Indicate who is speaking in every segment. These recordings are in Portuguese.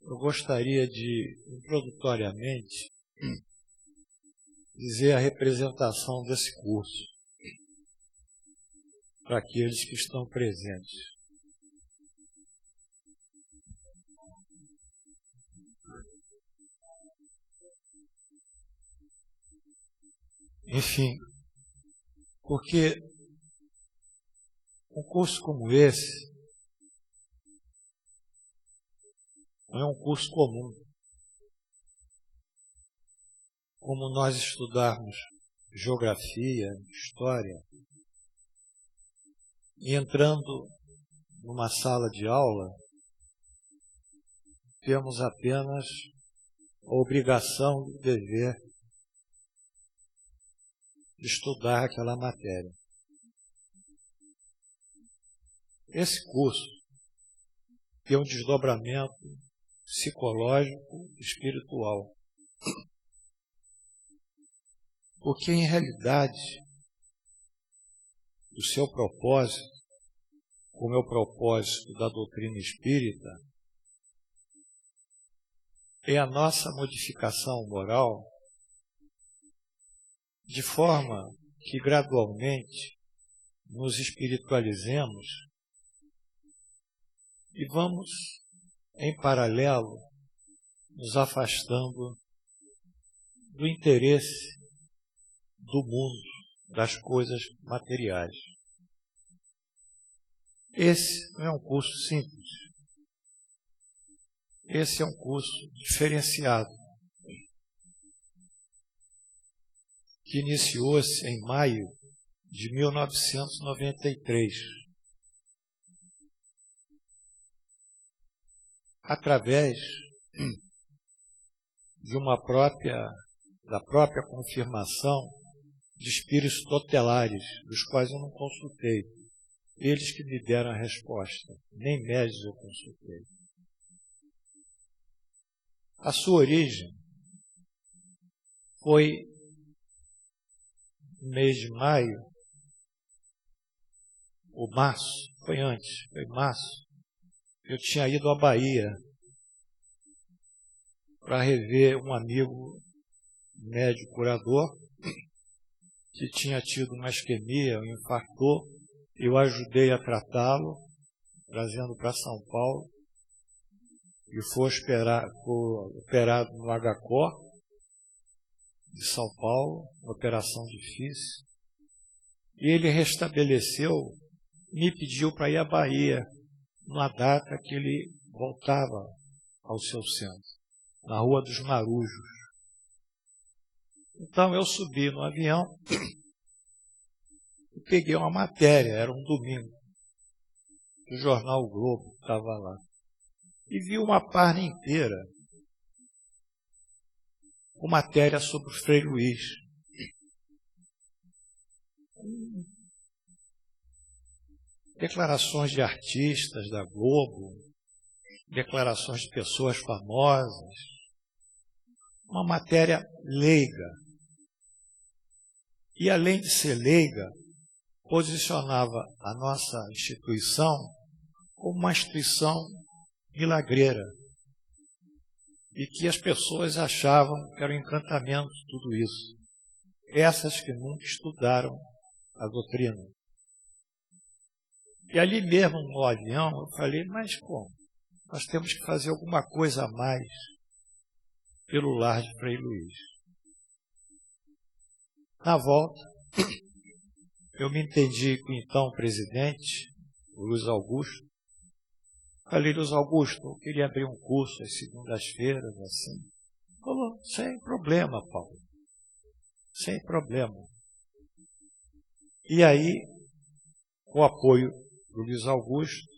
Speaker 1: eu gostaria de, introdutoriamente, dizer a representação desse curso para aqueles que estão presentes. Enfim, porque um curso como esse não é um curso comum. Como nós estudarmos geografia, história, e entrando numa sala de aula, temos apenas a obrigação e o dever de estudar aquela matéria. Esse curso tem um desdobramento psicológico e espiritual. Porque, em realidade, o seu propósito, como é o propósito da doutrina espírita, é a nossa modificação moral, de forma que gradualmente nos espiritualizemos e vamos, em paralelo, nos afastando do interesse do mundo, das coisas materiais. Esse não é um curso simples. Esse é um curso diferenciado, que iniciou-se em maio de 1993, através de da própria confirmação de espíritos tutelares, dos quais eu não consultei. Eles que me deram a resposta, nem médios eu consultei. A sua origem foi no mês de maio, ou março, foi março. Eu tinha ido à Bahia para rever um amigo médico curador que tinha tido uma isquemia, um infartou. Eu ajudei a tratá-lo, trazendo para São Paulo, e foi operado no HCOR de São Paulo, uma operação difícil. E ele restabeleceu, me pediu para ir à Bahia, numa data que ele voltava ao seu centro, na Rua dos Marujos. Então eu subi no avião e peguei uma matéria, era um domingo, do jornal O Globo, que estava lá. E vi uma página inteira com matéria sobre o Frei Luiz. Declarações de artistas da Globo, declarações de pessoas famosas, uma matéria leiga. E, além de ser leiga, posicionava a nossa instituição como uma instituição milagreira, e que as pessoas achavam que era um encantamento tudo isso. Essas que nunca estudaram a doutrina. E ali mesmo no avião eu falei, mas como? Nós temos que fazer alguma coisa a mais pelo lar de Frei Luiz. Na volta, eu me entendi com o então presidente, o Luiz Augusto. Falei, Luiz Augusto, eu queria abrir um curso às segundas-feiras, assim. Falou, sem problema, Paulo. Sem problema. E aí, com o apoio do Luiz Augusto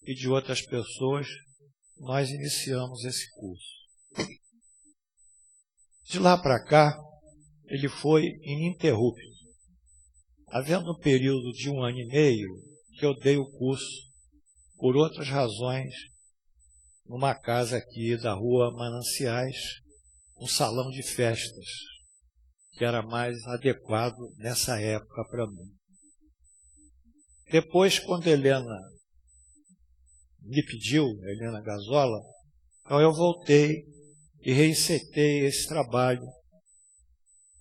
Speaker 1: e de outras pessoas, nós iniciamos esse curso. De lá para cá, ele foi ininterrupto. Havendo um período de 1 ano e meio que eu dei o curso, por outras razões, numa casa aqui da Rua Mananciais, um salão de festas, que era mais adequado nessa época para mim. Depois, quando Helena me pediu, Helena Gazola, Então eu voltei e reincitei esse trabalho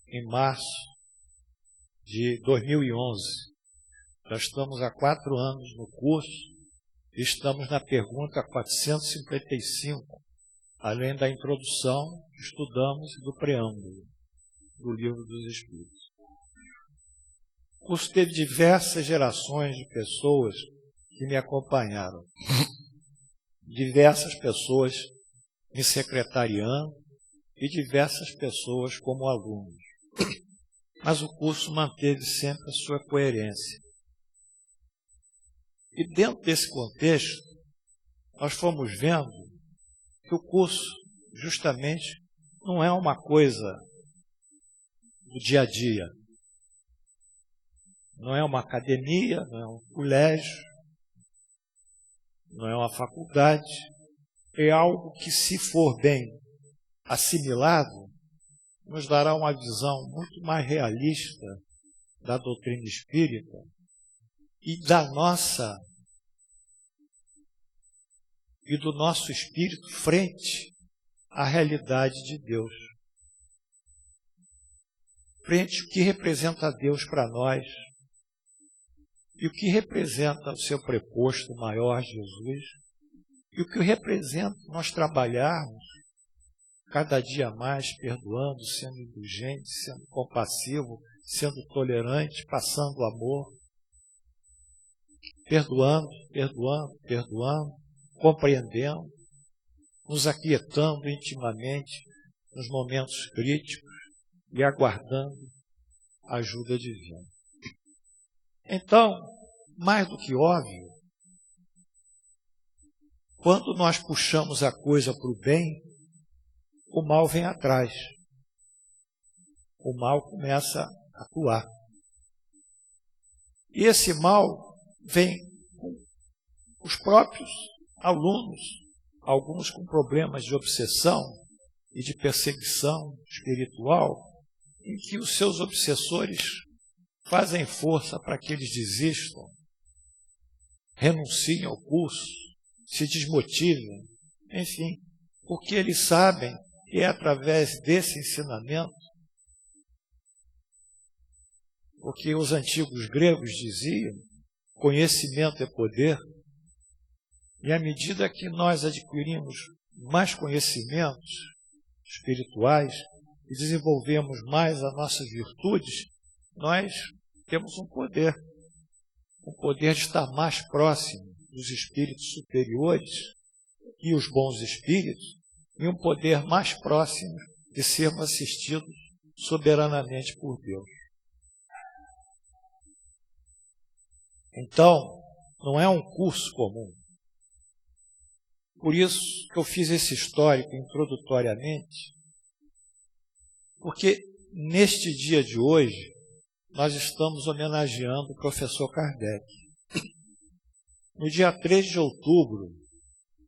Speaker 1: em março de 2011. Já estamos há 4 anos no curso e estamos na pergunta 455, além da introdução que estudamos e do preâmbulo do Livro dos Espíritos. O curso teve diversas gerações de pessoas que me acompanharam. Diversas pessoas me secretariando e diversas pessoas como alunos. Mas o curso manteve sempre a sua coerência. E dentro desse contexto, nós fomos vendo que o curso, justamente, não é uma coisa do dia a dia. Não é uma academia, não é um colégio, não é uma faculdade. É algo que, se for bem assimilado, nos dará uma visão muito mais realista da doutrina espírita e do nosso espírito frente à realidade de Deus. Frente ao que representa Deus para nós e o que representa o seu preposto maior, Jesus, e o que representa nós trabalharmos cada dia mais, perdoando, sendo indulgente, sendo compassivo, sendo tolerante, passando amor, perdoando, compreendendo, nos aquietando intimamente nos momentos críticos e aguardando a ajuda divina. Então, mais do que óbvio, quando nós puxamos a coisa para o bem, o mal vem atrás. O mal começa a atuar. E esse mal vem com os próprios alunos, alguns com problemas de obsessão e de perseguição espiritual, em que os seus obsessores fazem força para que eles desistam, renunciem ao curso, se desmotivem, enfim, porque eles sabem que é através desse ensinamento, porque os antigos gregos diziam, conhecimento é poder, e à medida que nós adquirimos mais conhecimentos espirituais e desenvolvemos mais as nossas virtudes, nós temos um poder de estar mais próximo dos espíritos superiores e os bons espíritos, e um poder mais próximo de sermos assistidos soberanamente por Deus. Então, não é um curso comum. Por isso que eu fiz esse histórico introdutoriamente, porque neste dia de hoje, nós estamos homenageando o professor Kardec. No dia 3 de outubro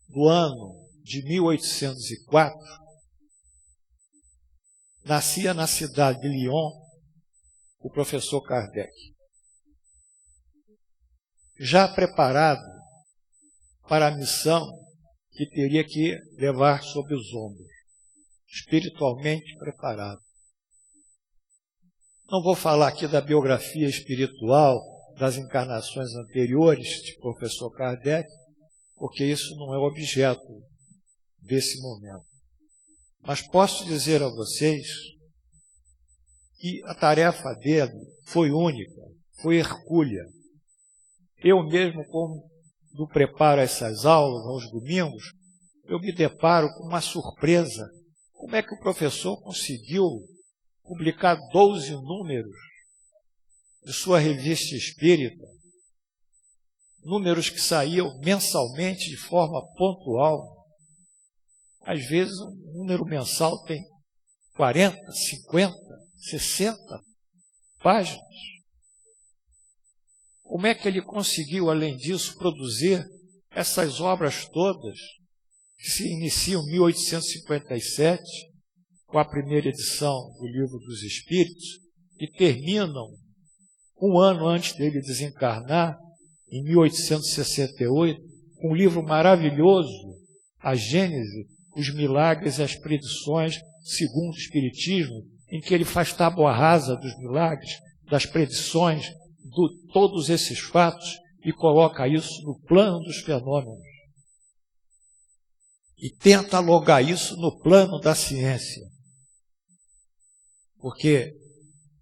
Speaker 1: do ano de 1804, nascia na cidade de Lyon o professor Kardec. Já preparado para a missão que teria que levar sobre os ombros, espiritualmente preparado. Não vou falar aqui da biografia espiritual das encarnações anteriores de professor Kardec, porque isso não é objeto desse momento. Mas posso dizer a vocês que a tarefa dele foi única, foi hercúlea. Eu mesmo, quando preparo essas aulas aos domingos, eu me deparo com uma surpresa. Como é que o professor conseguiu publicar 12 números de sua revista espírita, números que saíam mensalmente de forma pontual? Às vezes um número mensal tem 40, 50, 60 páginas. Como é que ele conseguiu, além disso, produzir essas obras todas, que se iniciam em 1857, com a primeira edição do Livro dos Espíritos, e terminam um ano antes dele desencarnar, em 1868, com um livro maravilhoso, A Gênese, os milagres e as predições segundo o Espiritismo, em que ele faz tábua rasa dos milagres, das predições, de todos esses fatos, e coloca isso no plano dos fenômenos. E tenta alogar isso no plano da ciência. Porque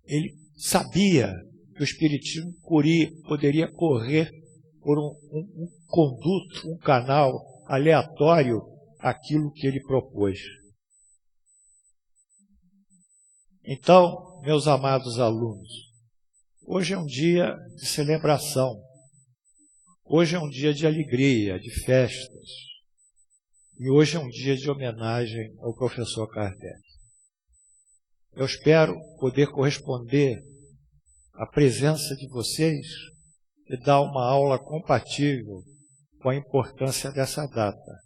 Speaker 1: ele sabia que o Espiritismo poderia correr por um conduto, um canal aleatório àquilo que ele propôs. Então, meus amados alunos, hoje é um dia de celebração. Hoje é um dia de alegria, de festas. E hoje é um dia de homenagem ao professor Kardec. Eu espero poder corresponder à presença de vocês e dar uma aula compatível com a importância dessa data.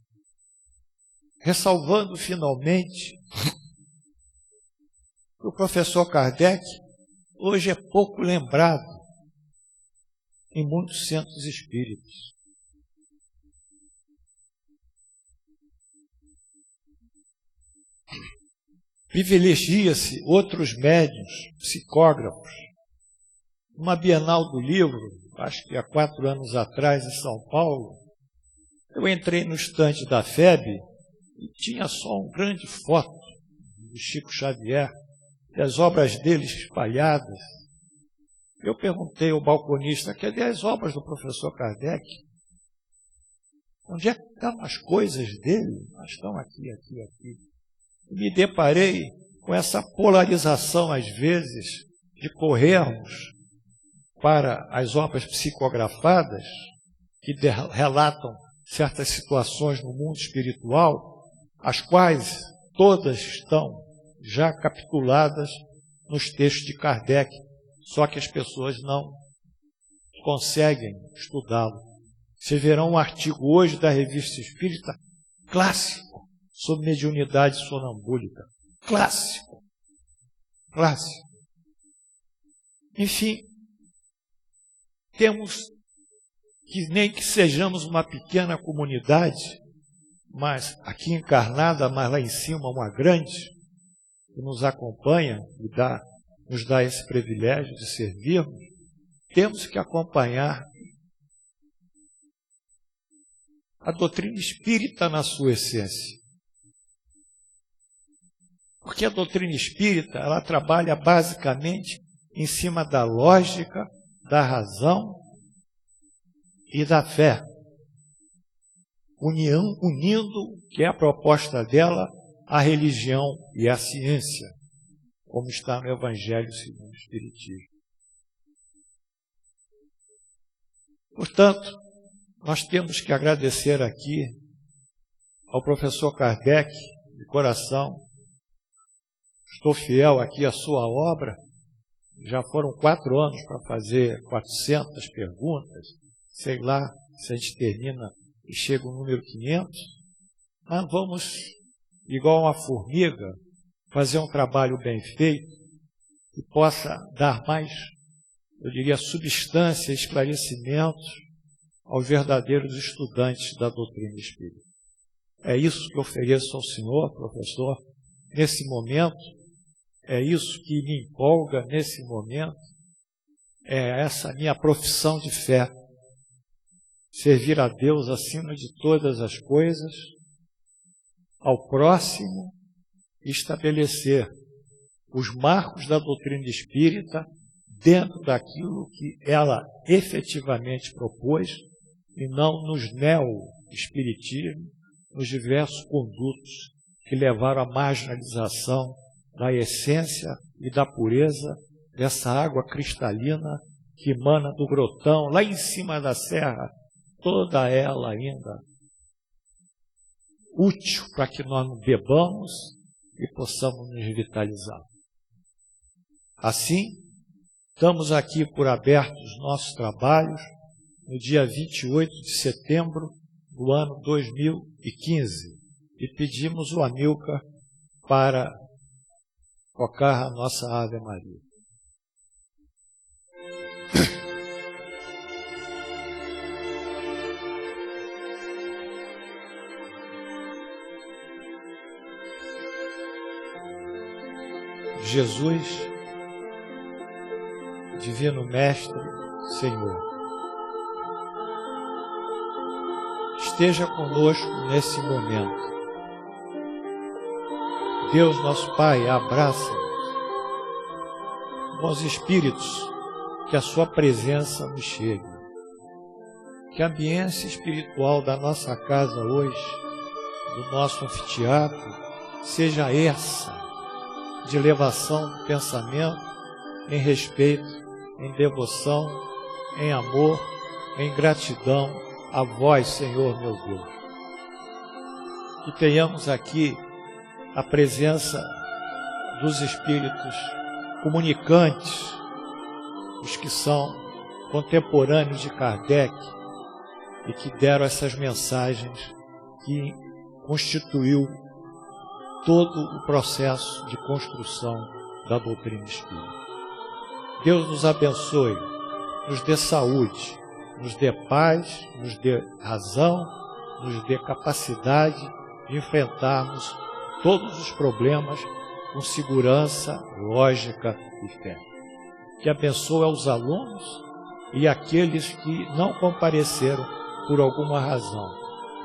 Speaker 1: Ressalvando, finalmente, que o professor Kardec hoje é pouco lembrado em muitos centros espíritas. Privilegia-se outros médiuns, psicógrafos. Numa Bienal do Livro, acho que há 4 anos atrás, em São Paulo, eu entrei no estande da FEB e tinha só uma grande foto do Chico Xavier e as obras dele espalhadas. Eu perguntei ao balconista, cadê as obras do professor Kardec? Onde é que estão as coisas dele? Elas estão aqui, aqui, aqui. E me deparei com essa polarização, às vezes, de corrermos para as obras psicografadas, que relatam certas situações no mundo espiritual, as quais todas estão já capituladas nos textos de Kardec, só que as pessoas não conseguem estudá-lo. Vocês verão um artigo hoje da Revista Espírita clássico sobre mediunidade sonambúlica. Clássico. Clássico. Enfim, temos que, nem que sejamos uma pequena comunidade, mas aqui encarnada, mas lá em cima uma grande, que nos acompanha e nos dá esse privilégio de servirmos, temos que acompanhar a doutrina espírita na sua essência. Porque a doutrina espírita, ela trabalha basicamente em cima da lógica, da razão e da fé. Unindo, que é a proposta dela, a religião e a ciência, como está no Evangelho segundo o Espiritismo. Portanto, nós temos que agradecer aqui ao professor Kardec, de coração. Estou fiel aqui à sua obra. Já foram 4 anos para fazer 400 perguntas. Sei lá se a gente termina e chega o número 500. Mas vamos, igual uma formiga, fazer um trabalho bem feito que possa dar mais, eu diria, substância e esclarecimentos aos verdadeiros estudantes da doutrina espírita. É isso que ofereço ao senhor, professor, nesse momento. É isso que me empolga nesse momento. É essa minha profissão de fé. Servir a Deus acima de todas as coisas, ao próximo, estabelecer os marcos da doutrina espírita dentro daquilo que ela efetivamente propôs e não nos neo-espiritismos, nos diversos condutos que levaram à marginalização da essência e da pureza dessa água cristalina que emana do grotão, lá em cima da serra, toda ela ainda útil para que nós bebamos e possamos nos revitalizar. Assim, estamos aqui por abertos os nossos trabalhos no dia 28 de setembro do ano 2015 e pedimos o Amilcar para tocar a nossa Ave Maria. Jesus, Divino Mestre, Senhor, esteja conosco nesse momento. Deus, nosso Pai, abraça-nos. Bons Espíritos, que a sua presença nos chegue. Que a ambiência espiritual da nossa casa hoje, do nosso anfiteatro, seja essa, de elevação do pensamento, em respeito, em devoção, em amor, em gratidão a vós, Senhor meu Deus. Que tenhamos aqui a presença dos Espíritos comunicantes, os que são contemporâneos de Kardec e que deram essas mensagens que constituiu todo o processo de construção da doutrina espírita. Deus nos abençoe, nos dê saúde, nos dê paz, nos dê razão, nos dê capacidade de enfrentarmos todos os problemas com segurança, lógica e fé. Que abençoe aos alunos e aqueles que não compareceram por alguma razão,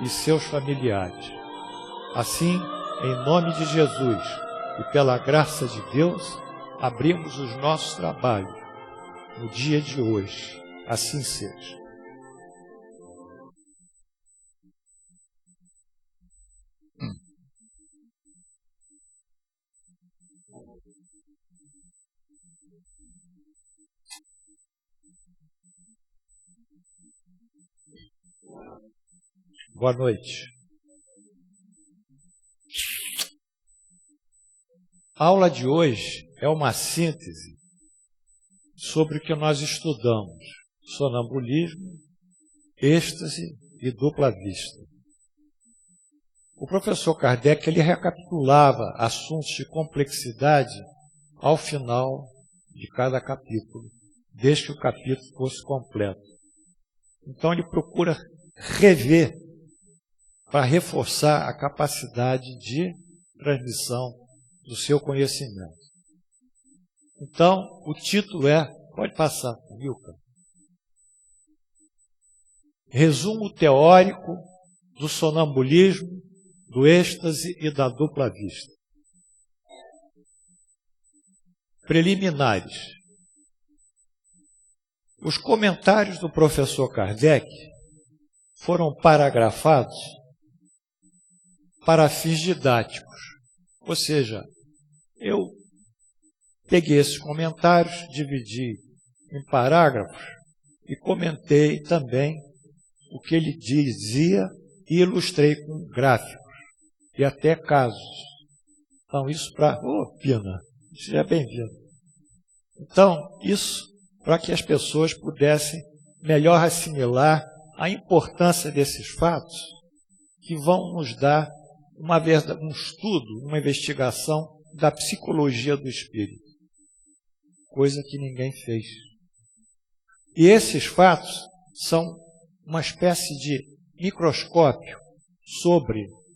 Speaker 1: e seus familiares. Assim, em nome de Jesus e pela graça de Deus, abrimos os nossos trabalhos no dia de hoje. Assim seja. Boa noite. A aula de hoje é uma síntese sobre o que nós estudamos: sonambulismo, êxtase e dupla vista. O professor Kardec ele recapitulava assuntos de complexidade ao final de cada capítulo, desde que o capítulo fosse completo. Então ele procura rever para reforçar a capacidade de transmissão do seu conhecimento. Então, o título é, pode passar, Milka, Resumo teórico do sonambulismo, do êxtase e da dupla vista. Preliminares. Os comentários do professor Kardec foram paragrafados para fins didáticos. Ou seja, eu peguei esses comentários, dividi em parágrafos e comentei também o que ele dizia e ilustrei com gráficos e até casos. Então, isso para... Pina, seja bem-vindo. Então, isso para que as pessoas pudessem melhor assimilar a importância desses fatos que vão nos dar um estudo, uma investigação da psicologia do espírito, coisa que ninguém fez. E esses fatos são uma espécie de microscópio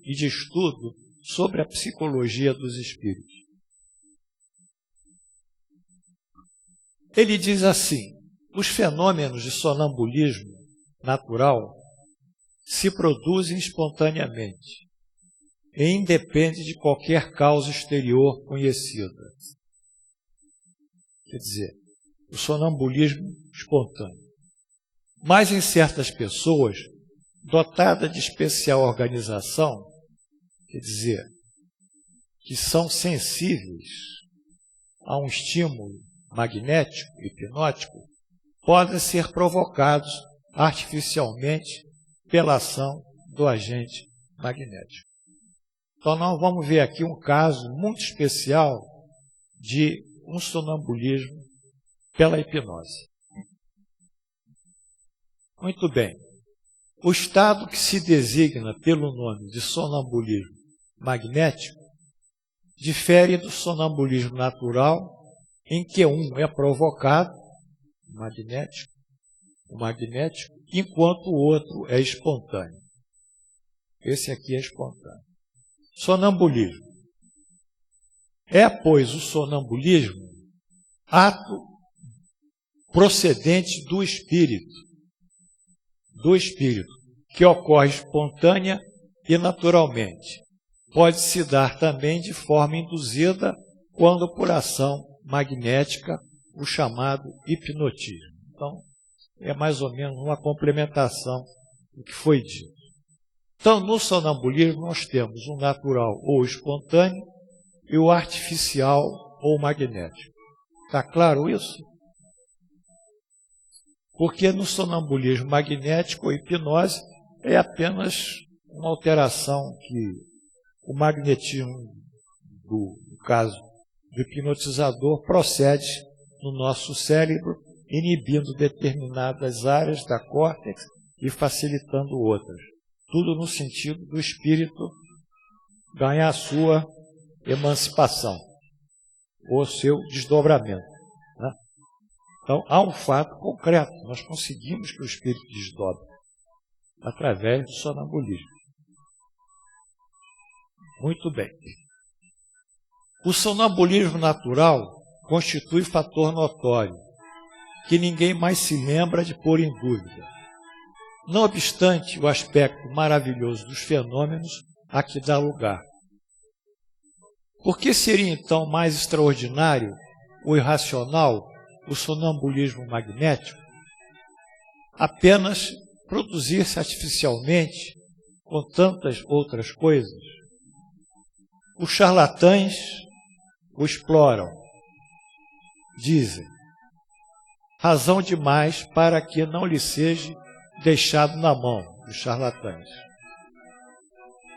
Speaker 1: e de estudo sobre a psicologia dos espíritos. Ele diz assim: os fenômenos de sonambulismo natural se produzem espontaneamente e independe de qualquer causa exterior conhecida. Quer dizer, o sonambulismo espontâneo. Mas em certas pessoas, dotadas de especial organização, quer dizer, que são sensíveis a um estímulo magnético, hipnótico, podem ser provocados artificialmente pela ação do agente magnético. Então, nós vamos ver aqui um caso muito especial de um sonambulismo pela hipnose. Muito bem. O estado que se designa pelo nome de sonambulismo magnético difere do sonambulismo natural, em que um é provocado, o magnético, enquanto o outro é espontâneo. Esse aqui é espontâneo. Sonambulismo. É, pois, o sonambulismo ato procedente do espírito, que ocorre espontânea e naturalmente. Pode se dar também de forma induzida quando por ação magnética, o chamado hipnotismo. Então, é mais ou menos uma complementação do que foi dito. Então, no sonambulismo, nós temos o natural ou espontâneo e o artificial ou magnético. Está claro isso? Porque no sonambulismo magnético ou hipnose é apenas uma alteração que o magnetismo, no caso do hipnotizador, procede no nosso cérebro, inibindo determinadas áreas da córtex e facilitando outras. Tudo no sentido do espírito ganhar a sua emancipação, ou seu desdobramento. Né? Então, há um fato concreto. Nós conseguimos que o espírito desdobre através do sonambulismo. Muito bem. O sonambulismo natural constitui fator notório, que ninguém mais se lembra de pôr em dúvida. Não obstante o aspecto maravilhoso dos fenômenos a que dá lugar. Por que seria então mais extraordinário o irracional, o sonambulismo magnético? Apenas produzir-se artificialmente com tantas outras coisas. Os charlatães o exploram, dizem, razão demais para que não lhe seja deixado na mão dos charlatães.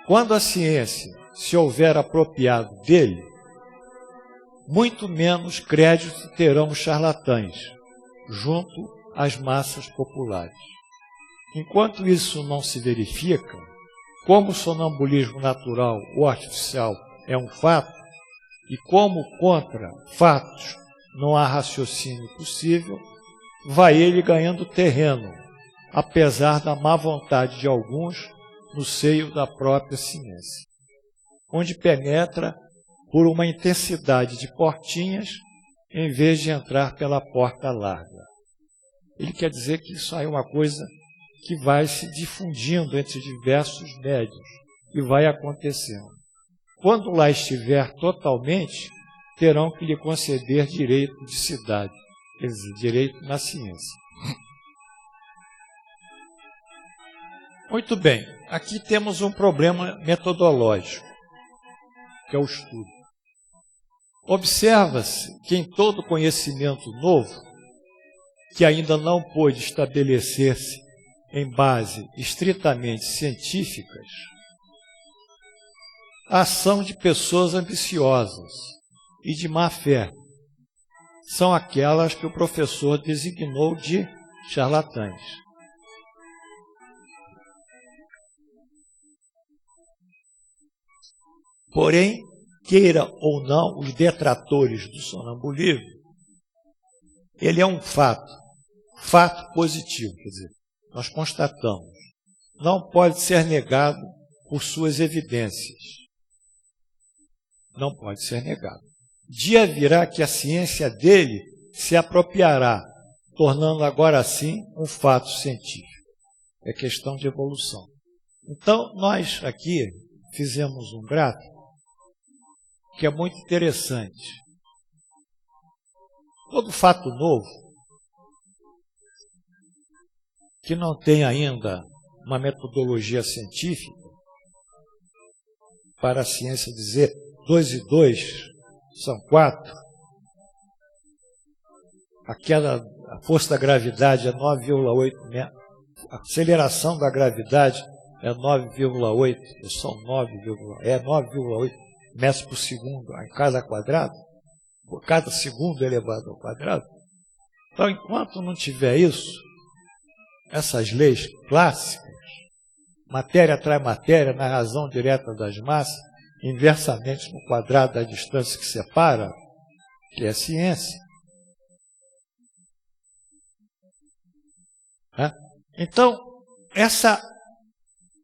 Speaker 1: Quando a ciência se houver apropriado dele, muito menos crédito terão os charlatães, junto às massas populares. Enquanto isso não se verifica, como o sonambulismo natural ou artificial é um fato, e como contra fatos não há raciocínio possível, vai ele ganhando terreno, apesar da má vontade de alguns no seio da própria ciência, onde penetra por uma intensidade de portinhas em vez de entrar pela porta larga. Ele quer dizer que isso aí é uma coisa que vai se difundindo entre diversos médios e vai acontecendo. Quando lá estiver totalmente, terão que lhe conceder direito de cidade, quer dizer, direito na ciência. Muito bem, aqui temos um problema metodológico, que é o estudo. Observa-se que em todo conhecimento novo, que ainda não pôde estabelecer-se em base estritamente científicas, a ação de pessoas ambiciosas e de má fé são aquelas que o professor designou de charlatães. Porém, queira ou não os detratores do sonambulismo, ele é um fato positivo, quer dizer, nós constatamos, não pode ser negado por suas evidências. Não pode ser negado. Dia virá que a ciência dele se apropriará, tornando agora assim um fato científico. É questão de evolução. Então, nós aqui fizemos um gráfico que é muito interessante. Todo fato novo, que não tem ainda uma metodologia científica, para a ciência dizer 2 e 2 são 4, a força da gravidade é 9,8 metros, a aceleração da gravidade é 9,8, são 9,8 metros por segundo em cada quadrado, por cada segundo elevado ao quadrado. Então, enquanto não tiver isso, essas leis clássicas, matéria atrai matéria na razão direta das massas, inversamente no quadrado da distância que separa, que é a ciência. Então,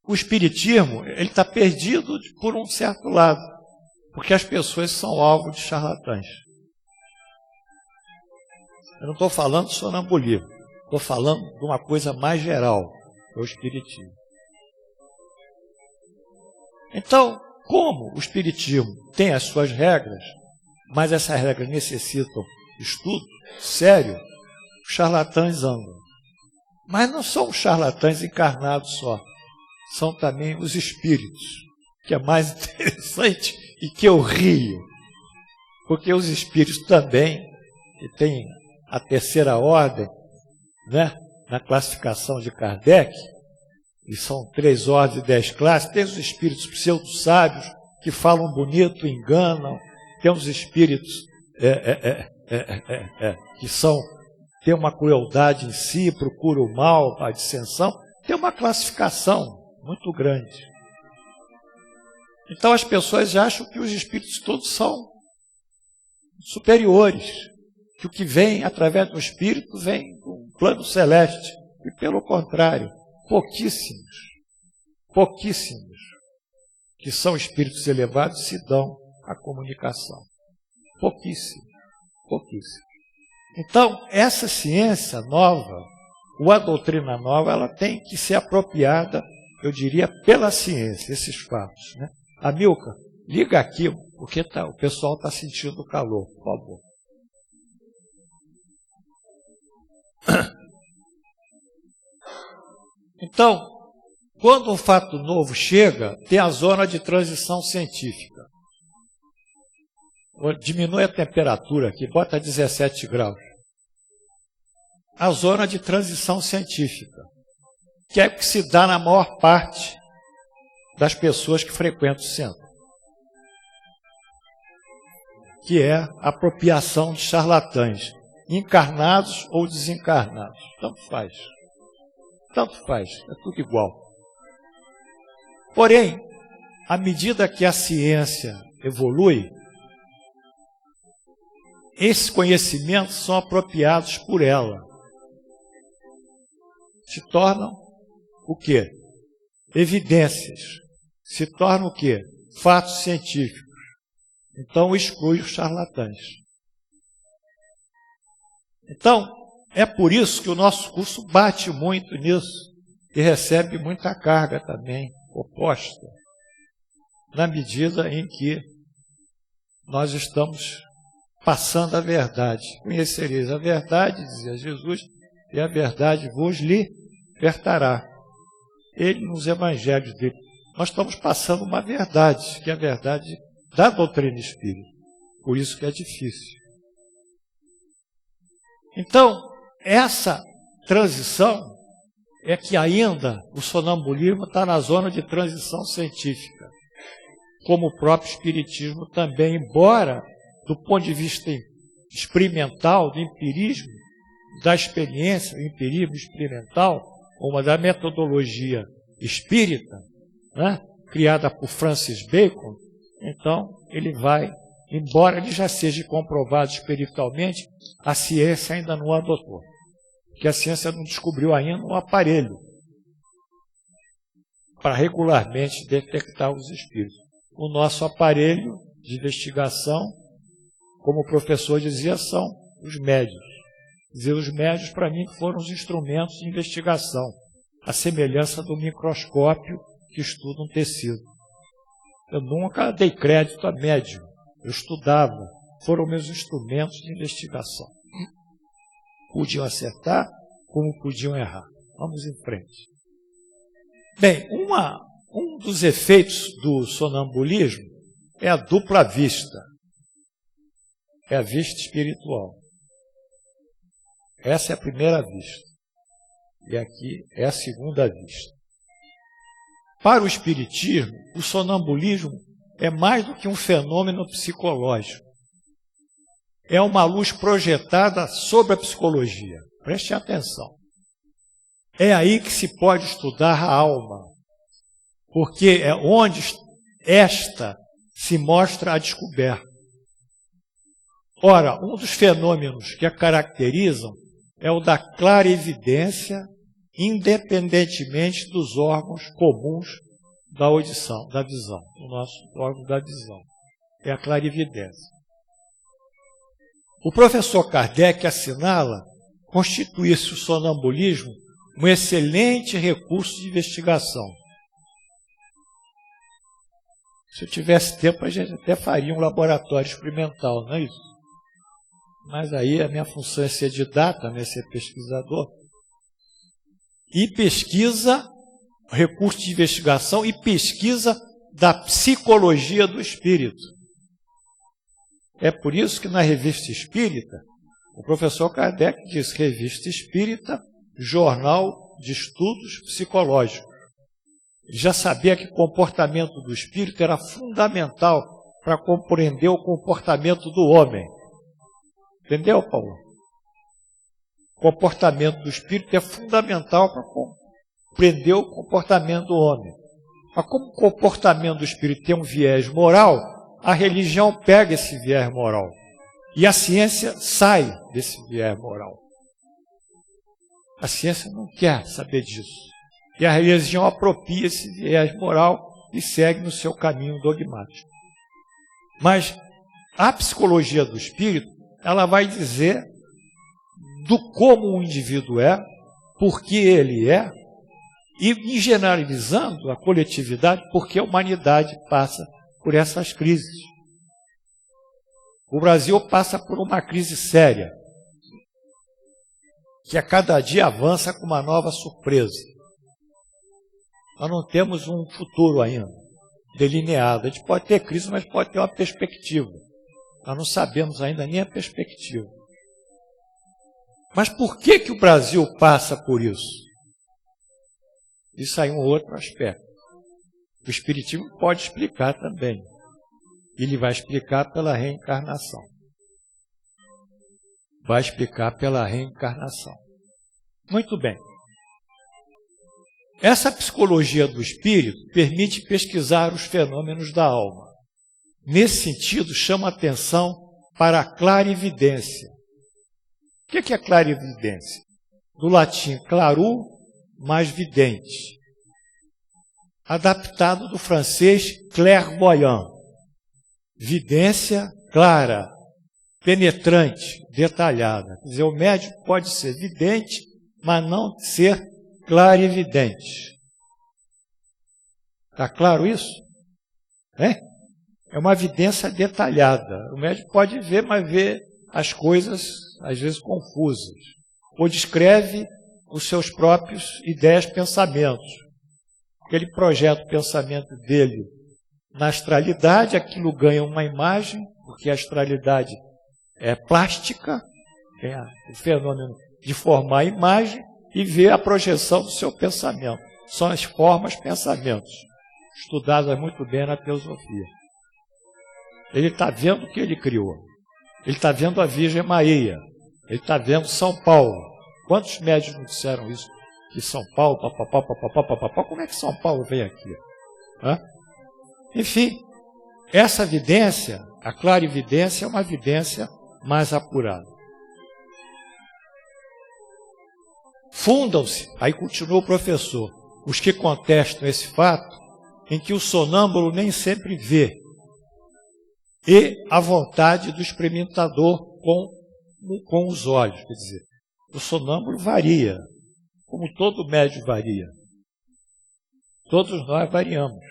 Speaker 1: o espiritismo ele está perdido por um certo lado, Porque as pessoas são alvo de charlatães. Eu não estou falando de sonambulismo, estou falando de uma coisa mais geral, que é o espiritismo. Então, como o espiritismo tem as suas regras, mas essas regras necessitam estudo sério, os charlatães andam. Mas não são os charlatães encarnados só, são também os espíritos, que é mais interessante e que eu rio, porque os espíritos também, que têm a terceira ordem, né, na classificação de Kardec, e são 3 ordens e 10 classes, tem os espíritos pseudo-sábios, que falam bonito, enganam, tem os espíritos que têm uma crueldade em si, procuram o mal, a dissensão, tem uma classificação muito grande. Então as pessoas acham que os espíritos todos são superiores, que o que vem através do espírito vem do plano celeste, e pelo contrário, pouquíssimos que são espíritos elevados se dão a comunicação. Pouquíssimos. Então, essa ciência nova, ou a doutrina nova, ela tem que ser apropriada, eu diria, pela ciência, esses fatos, né? Amilcar, liga aqui, porque o pessoal está sentindo calor, por favor. Então, quando um fato novo chega, tem a zona de transição científica. Diminui a temperatura aqui, bota 17 graus. A zona de transição científica, que é o que se dá na maior parte das pessoas que frequentam o centro, que é a apropriação de charlatães, encarnados ou desencarnados. Tanto faz, é tudo igual. Porém, à medida que a ciência evolui, esses conhecimentos são apropriados por ela. Se tornam o quê? Evidências. Se tornam o quê? Fatos científicos. Então, exclui os charlatães. Então, é por isso que o nosso curso bate muito nisso e recebe muita carga também oposta, na medida em que nós estamos passando a verdade. Conhecereis a verdade, dizia Jesus, e a verdade vos libertará. Ele, nos evangelhos dele, nós estamos passando uma verdade, que é a verdade da doutrina espírita. Por isso que é difícil. Então, essa transição é que ainda o sonambulismo está na zona de transição científica, como o próprio espiritismo também, embora do ponto de vista experimental, do empirismo, da experiência, o empirismo experimental, uma da metodologia espírita, né, criada por Francis Bacon, então ele vai, embora ele já seja comprovado espiritualmente, a ciência ainda não adotou. Que a ciência não descobriu ainda um aparelho para regularmente detectar os espíritos. O nosso aparelho de investigação, como o professor dizia, são os médios. Dizer, os médios, para mim, foram os instrumentos de investigação, a semelhança do microscópio que estuda um tecido. Eu nunca dei crédito a médium, eu estudava, foram meus instrumentos de investigação. Podiam acertar, como podiam errar. Vamos em frente. Bem, um dos efeitos do sonambulismo é a dupla vista. É a vista espiritual. Essa é a primeira vista. E aqui é a segunda vista. Para o espiritismo, o sonambulismo é mais do que um fenômeno psicológico. É uma luz projetada sobre a psicologia. Preste atenção. É aí que se pode estudar a alma, porque é onde esta se mostra a descoberta. Ora, um dos fenômenos que a caracterizam é o da clarividência, independentemente dos órgãos comuns da audição, da visão, o nosso órgão da visão. é a clarividência. O professor Kardec assinala constituir-se o sonambulismo um excelente recurso de investigação. Se eu tivesse tempo, a gente até faria um laboratório experimental, não é isso? Mas aí a minha função é ser didata, né, ser pesquisador. E pesquisa, recurso de investigação e pesquisa da psicologia do espírito. É por isso que na Revista Espírita, o professor Kardec diz: Revista Espírita, jornal de estudos psicológicos. Ele já sabia que o comportamento do espírito era fundamental para compreender o comportamento do homem. Entendeu, Paulo? O comportamento do espírito é fundamental para compreender o comportamento do homem. Mas como o comportamento do espírito tem um viés moral, a religião pega esse viés moral. E a ciência sai desse viés moral. A ciência não quer saber disso. E a religião apropria esse viés moral e segue no seu caminho dogmático. Mas a psicologia do espírito, ela vai dizer do como o indivíduo é, por que ele é, e em generalizando a coletividade, porque a humanidade passa por essas crises. O Brasil passa por uma crise séria, que a cada dia avança com uma nova surpresa. Nós não temos um futuro ainda delineado. A gente pode ter crise, mas pode ter uma perspectiva. Nós não sabemos ainda nem a perspectiva. Mas por que o Brasil passa por isso? Isso aí é um outro aspecto. O Espiritismo pode explicar também. Ele vai explicar pela reencarnação. Vai explicar pela reencarnação. Muito bem. Essa psicologia do espírito permite pesquisar os fenômenos da alma. Nesse sentido, chama atenção para a clarividência. O que é clarividência? Do latim claru, mais vidente. Adaptado do francês clairvoyant. Vidência clara, penetrante, detalhada. Quer dizer, o médium pode ser vidente, mas não ser clarividente. Está claro isso? É uma vidência detalhada. O médium pode ver, mas vê as coisas, às vezes, confusas. Ou descreve os seus próprios ideias, pensamentos. Ele projeta o pensamento dele na astralidade, aquilo ganha uma imagem, porque a astralidade é plástica, tem o fenômeno de formar a imagem e ver a projeção do seu pensamento. São as formas, pensamentos, estudadas muito bem na teosofia. Ele está vendo o que ele criou. Ele está vendo a Virgem Maria. Ele está vendo São Paulo. Quantos médiuns não disseram isso? Que São Paulo, papapá, como é que São Paulo vem aqui? Enfim, essa vidência, a clarividência, é uma vidência mais apurada. Fundam-se, aí continua o professor, os que contestam esse fato, em que o sonâmbulo nem sempre vê, e a vontade do experimentador com os olhos. Quer dizer, o sonâmbulo varia, como todo médium varia. Todos nós variamos.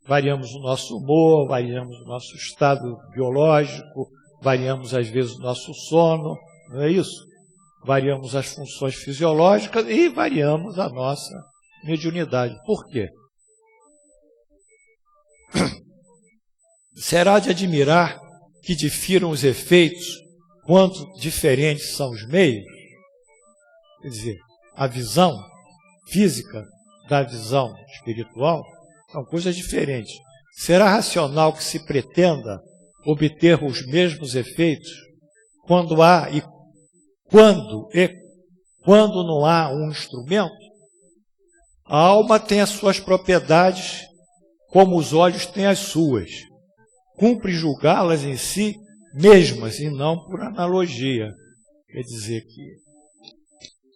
Speaker 1: Variamos o nosso humor, variamos o nosso estado biológico, variamos às vezes o nosso sono, não é isso? Variamos as funções fisiológicas e variamos a nossa mediunidade. Por quê? Será de admirar que difiram os efeitos quanto diferentes são os meios? Quer dizer, a visão física da visão espiritual são coisas diferentes. Será racional que se pretenda obter os mesmos efeitos quando não há um instrumento? A alma tem as suas propriedades, como os olhos têm as suas. Cumpre julgá-las em si mesmas e não por analogia. Quer dizer que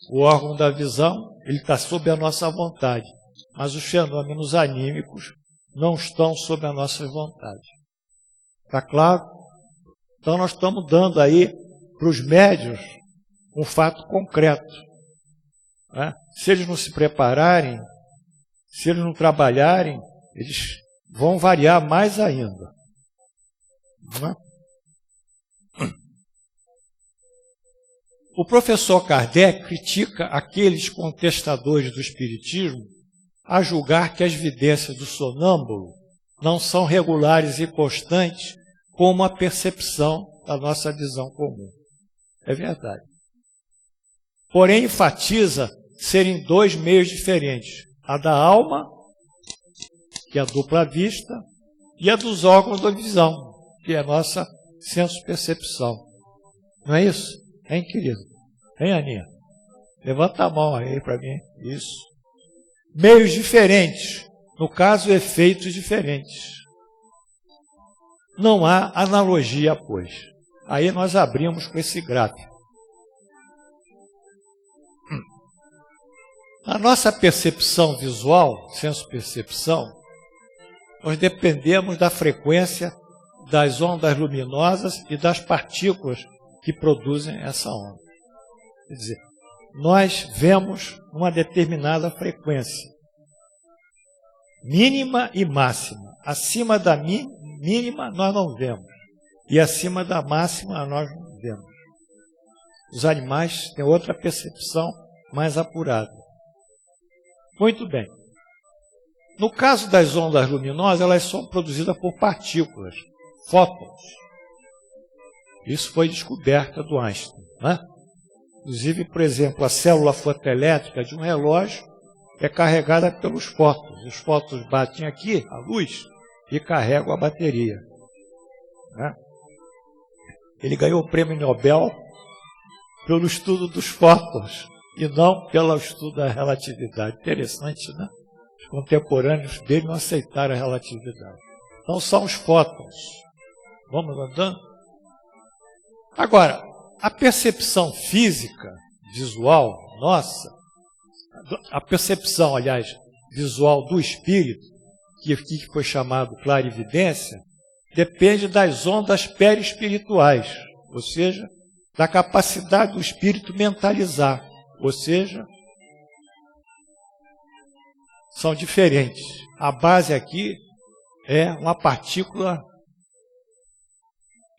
Speaker 1: o órgão da visão ele está sob a nossa vontade, mas os fenômenos anímicos não estão sob a nossa vontade. Está claro? Então nós estamos dando aí para os médiuns um fato concreto. Né? Se eles não se prepararem, se eles não trabalharem, eles vão variar mais ainda. Não é? O professor Kardec critica aqueles contestadores do espiritismo a julgar que as evidências do sonâmbulo não são regulares e constantes como a percepção da nossa visão comum. É verdade. Porém, enfatiza serem dois meios diferentes. A da alma, que é a dupla vista, e a dos órgãos da visão, que é a nossa senso-percepção. Não é isso? Hein, querido? Hein, Aninha? Levanta a mão aí para mim. Isso. Meios diferentes. No caso, efeitos diferentes. Não há analogia, pois. Aí nós abrimos com esse gráfico. A nossa percepção visual, senso-percepção, nós dependemos da frequência das ondas luminosas e das partículas que produzem essa onda. Quer dizer, nós vemos uma determinada frequência, mínima e máxima. Acima da mínima nós não vemos, e acima da máxima nós não vemos. Os animais têm outra percepção mais apurada. Muito bem. No caso das ondas luminosas, elas são produzidas por partículas, fótons. Isso foi descoberta do Einstein. Né? Inclusive, por exemplo, a célula fotoelétrica de um relógio é carregada pelos fótons. Os fótons batem aqui, a luz, e carregam a bateria. Né? Ele ganhou o prêmio Nobel pelo estudo dos fótons e não pelo estudo da relatividade. Interessante, né? Os contemporâneos dele não aceitaram a relatividade. Então são os fótons. Vamos andando? Agora, a percepção física, visual, nossa, a percepção, aliás, visual do espírito, que aqui foi chamado clarividência, depende das ondas perispirituais, ou seja, da capacidade do espírito mentalizar, ou seja, são diferentes. A base aqui é uma partícula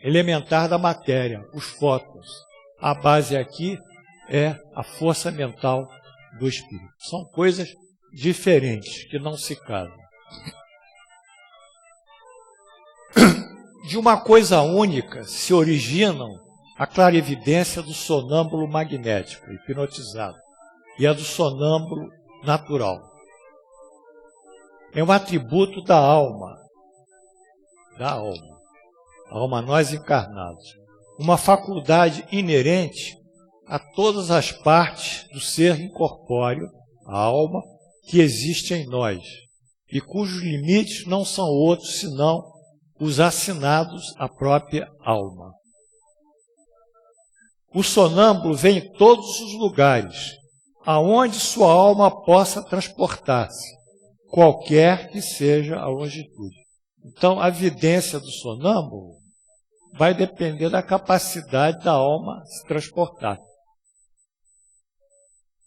Speaker 1: elementar da matéria, os fótons. A base aqui é a força mental do espírito. São coisas diferentes, que não se casam. De uma coisa única se originam a clarividência do sonâmbulo magnético, hipnotizado, e a do sonâmbulo natural. É um atributo da alma. Da alma. A alma nós encarnados. Uma faculdade inerente a todas as partes do ser incorpóreo, a alma, que existe em nós, e cujos limites não são outros senão os assinados à própria alma. O sonâmbulo vem em todos os lugares, aonde sua alma possa transportar-se, qualquer que seja a longitude. Então, a vidência do sonâmbulo vai depender da capacidade da alma se transportar.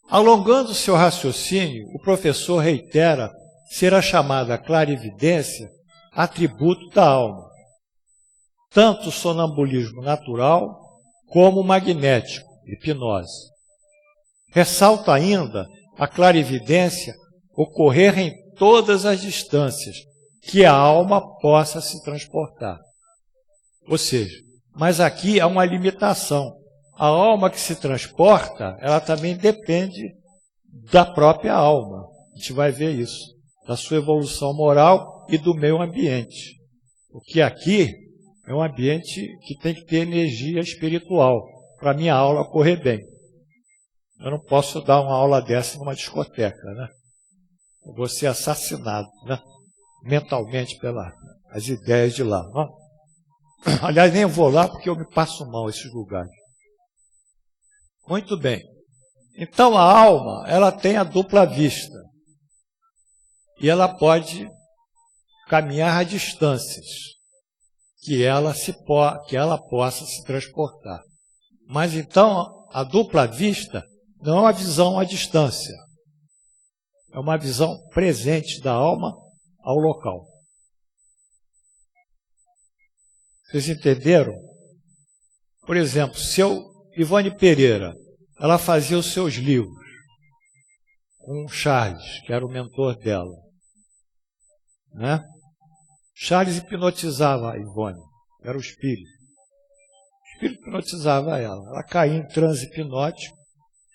Speaker 1: Alongando seu raciocínio, o professor reitera ser a chamada clarividência atributo da alma, tanto o sonambulismo natural como o magnético, hipnose. Ressalta ainda a clarividência ocorrer em todas as distâncias que a alma possa se transportar. Ou seja, mas aqui há uma limitação. A alma que se transporta, ela também depende da própria alma. A gente vai ver isso, da sua evolução moral e do meio ambiente. Porque aqui é um ambiente que tem que ter energia espiritual para a minha aula correr bem. Eu não posso dar uma aula dessa numa discoteca, né? Eu vou ser assassinado, né? Mentalmente pelas ideias de lá. Não? Aliás, nem vou lá porque eu me passo mal esses lugares. Muito bem. Então a alma, ela tem a dupla vista. E ela pode caminhar a distâncias. que ela possa se transportar. Mas então, a dupla vista não é uma visão à distância, é uma visão presente da alma ao local. Vocês entenderam? Por exemplo, Ivone Pereira, ela fazia os seus livros com o Charles, que era o mentor dela, né? Charles hipnotizava a Ivone, era o espírito. O espírito hipnotizava ela. Ela caía em transe hipnótico,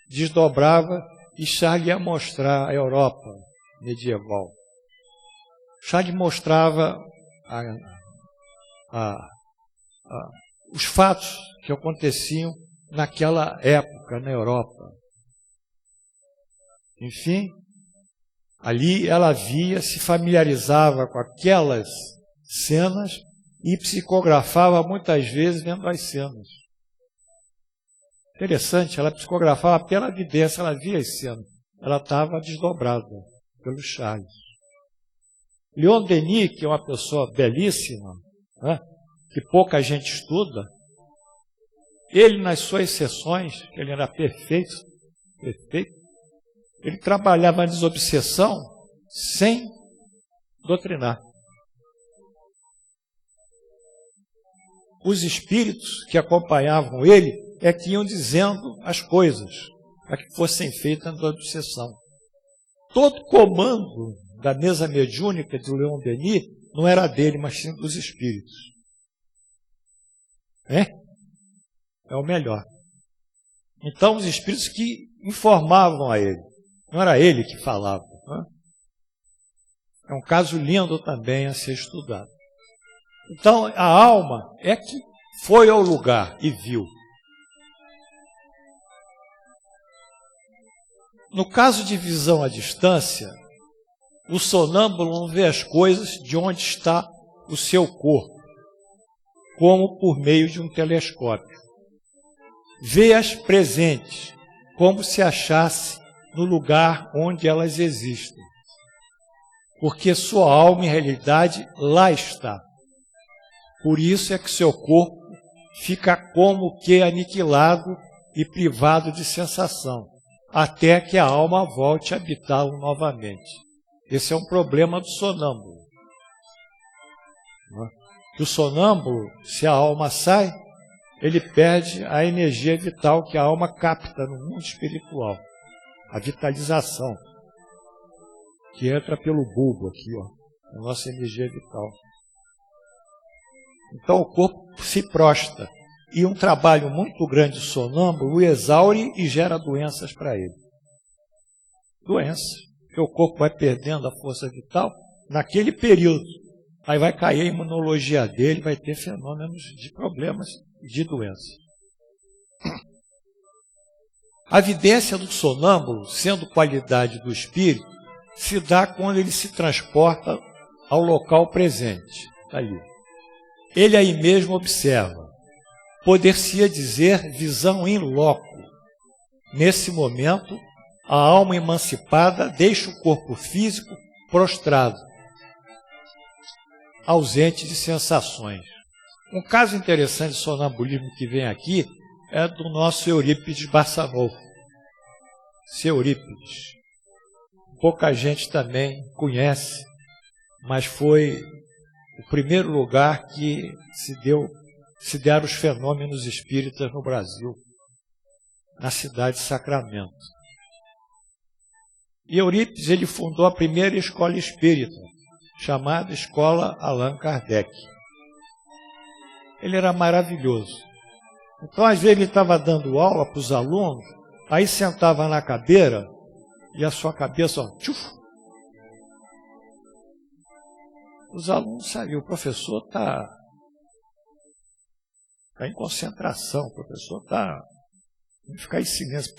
Speaker 1: desdobrava e Charles ia mostrar a Europa medieval. Charles mostrava os fatos que aconteciam naquela época na Europa. Enfim, ali ela via, se familiarizava com aquelas cenas e psicografava muitas vezes vendo as cenas. Interessante, ela psicografava pela evidência, ela via as cenas. Ela estava desdobrada pelo Charles. Leon Denis, que é uma pessoa belíssima, né, que pouca gente estuda, ele nas suas sessões, ele era perfeito, ele trabalhava na desobsessão sem doutrinar. Os espíritos que acompanhavam ele que iam dizendo as coisas para que fossem feitas na desobsessão. Todo comando da mesa mediúnica de Leon Denis não era dele, mas sim dos espíritos. É o melhor. Então, os espíritos que informavam a ele, não era ele que falava. Né? É um caso lindo também a ser estudado. Então, a alma é que foi ao lugar e viu. No caso de visão à distância, o sonâmbulo não vê as coisas de onde está o seu corpo, como por meio de um telescópio. Vê-as presentes, como se achasse no lugar onde elas existem. Porque sua alma, em realidade, lá está. Por isso é que seu corpo fica como que aniquilado e privado de sensação, até que a alma volte a habitá-lo novamente. Esse é um problema do sonâmbulo. O sonâmbulo, se a alma sai, ele perde a energia vital que a alma capta no mundo espiritual. A vitalização, que entra pelo bulbo aqui, a nossa energia vital. Então o corpo se prostra. E um trabalho muito grande sonâmbulo o exaure e gera doenças para ele. Doenças. Porque o corpo vai perdendo a força vital naquele período. Aí vai cair a imunologia dele, vai ter fenômenos de problemas de doenças. A evidência do sonâmbulo, sendo qualidade do espírito, se dá quando ele se transporta ao local presente. Está ali. Ele aí mesmo observa. Poder-se-ia dizer visão in loco. Nesse momento, a alma emancipada deixa o corpo físico prostrado, ausente de sensações. Um caso interessante de sonambulismo que vem aqui é do nosso Eurípides Barçanufo. Seu Eurípides. Pouca gente também conhece, mas foi o primeiro lugar que se deram os fenômenos espíritas no Brasil, na cidade de Sacramento. E Eurípides, ele fundou a primeira escola espírita, chamada Escola Allan Kardec. Ele era maravilhoso. Então, às vezes, ele estava dando aula para os alunos, aí sentava na cadeira e a sua cabeça, tchuf. Os alunos sabiam, o professor está em concentração, o professor está... ficar em silêncio.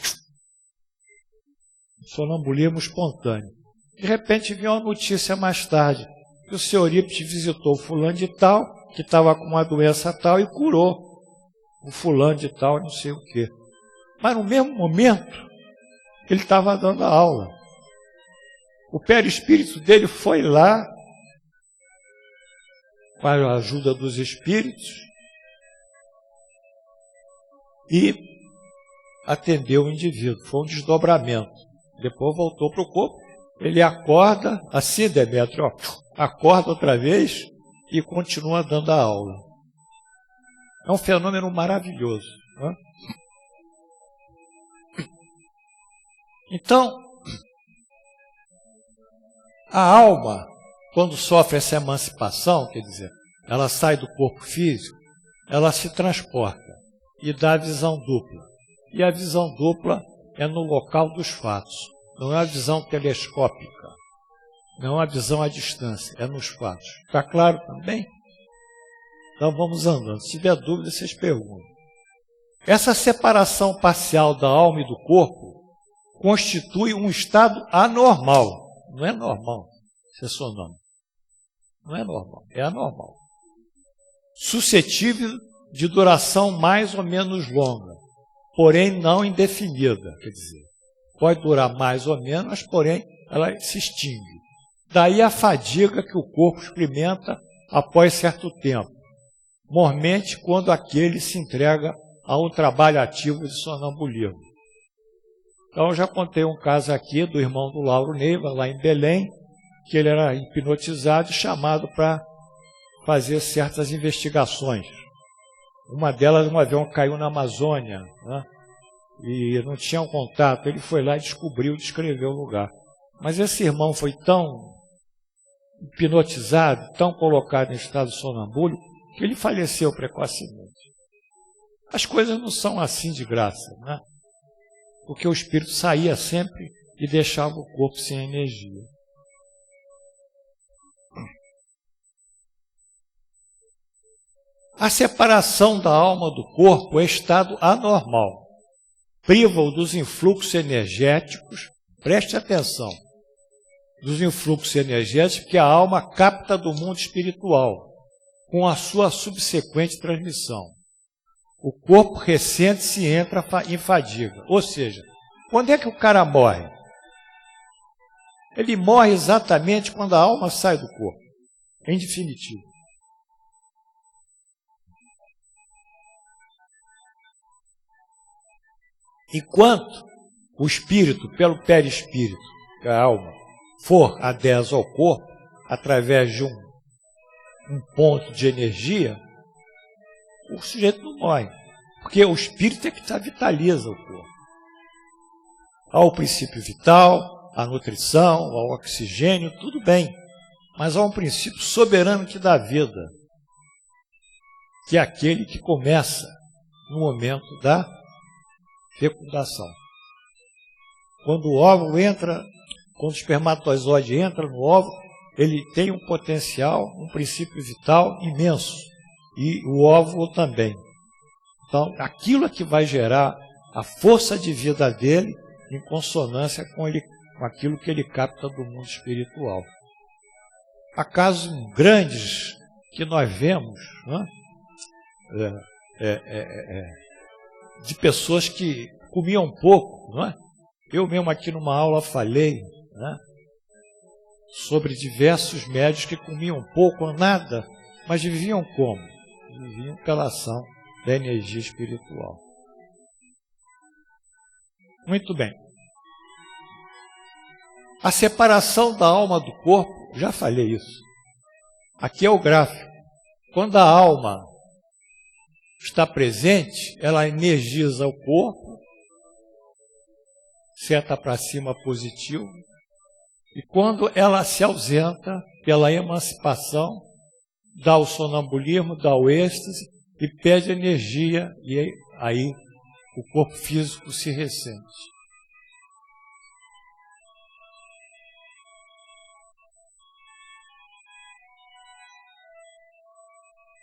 Speaker 1: Sonambulismo espontâneo. De repente veio uma notícia mais tarde, que o senhor Eurípides visitou o fulano de tal, que estava com uma doença tal, e curou o fulano de tal, não sei o quê. Mas no mesmo momento, ele estava dando a aula. O perispírito dele foi lá, com a ajuda dos espíritos, e atendeu o indivíduo. Foi um desdobramento. Depois voltou para o corpo. Ele acorda, assim, Demétrio, acorda outra vez e continua dando a aula. É um fenômeno maravilhoso. Né? Então, a alma, quando sofre essa emancipação, quer dizer, ela sai do corpo físico, ela se transporta e dá a visão dupla. E a visão dupla é no local dos fatos. Não é a visão telescópica, não é a visão à distância, é nos fatos. Está claro também? Então vamos andando. Se tiver dúvida, vocês perguntam. Essa separação parcial da alma e do corpo constitui um estado anormal. Não é normal ser sonâmbulo. Não é normal, é anormal. Suscetível de duração mais ou menos longa, porém não indefinida. Quer dizer, pode durar mais ou menos, mas porém ela se extingue. Daí a fadiga que o corpo experimenta após certo tempo, mormente quando aquele se entrega a um trabalho ativo de sonambulismo. Então, eu já contei um caso aqui do irmão do Lauro Neiva, lá em Belém, que ele era hipnotizado e chamado para fazer certas investigações. Uma delas, um avião caiu na Amazônia, né? E não tinha um contato. Ele foi lá e descobriu, descreveu o lugar. Mas esse irmão foi tão hipnotizado, tão colocado em estado sonambúlico, que ele faleceu precocemente. As coisas não são assim de graça, né? Porque o espírito saía sempre e deixava o corpo sem energia. A separação da alma do corpo é estado anormal. Priva-o dos influxos energéticos, preste atenção, dos influxos energéticos que a alma capta do mundo espiritual, com a sua subsequente transmissão. O corpo ressente-se e entra em fadiga. Ou seja, quando é que o cara morre? Ele morre exatamente quando a alma sai do corpo, em definitivo. Enquanto o espírito, pelo perispírito, que a alma, for adesa ao corpo, através de um ponto de energia, o sujeito não morre. Porque o espírito é que vitaliza o corpo. Há o princípio vital, a nutrição, ao oxigênio, tudo bem. Mas há um princípio soberano que dá vida, que é aquele que começa no momento da fecundação. Quando o óvulo entra, quando o espermatozoide entra no óvulo, ele tem um potencial, um princípio vital imenso. E o óvulo também. Então, aquilo é que vai gerar a força de vida dele em consonância com aquilo que ele capta do mundo espiritual. Há casos grandes que nós vemos, né? De pessoas que comiam pouco, não é? Eu mesmo aqui numa aula falei, né, sobre diversos médios que comiam pouco ou nada, mas viviam como? Viviam pela ação da energia espiritual. Muito bem. A separação da alma do corpo, já falei isso. Aqui é o gráfico. Quando a alma está presente, ela energiza o corpo, seta para cima positivo, e quando ela se ausenta pela emancipação, dá o sonambulismo, dá o êxtase e pede energia, e aí o corpo físico se ressente.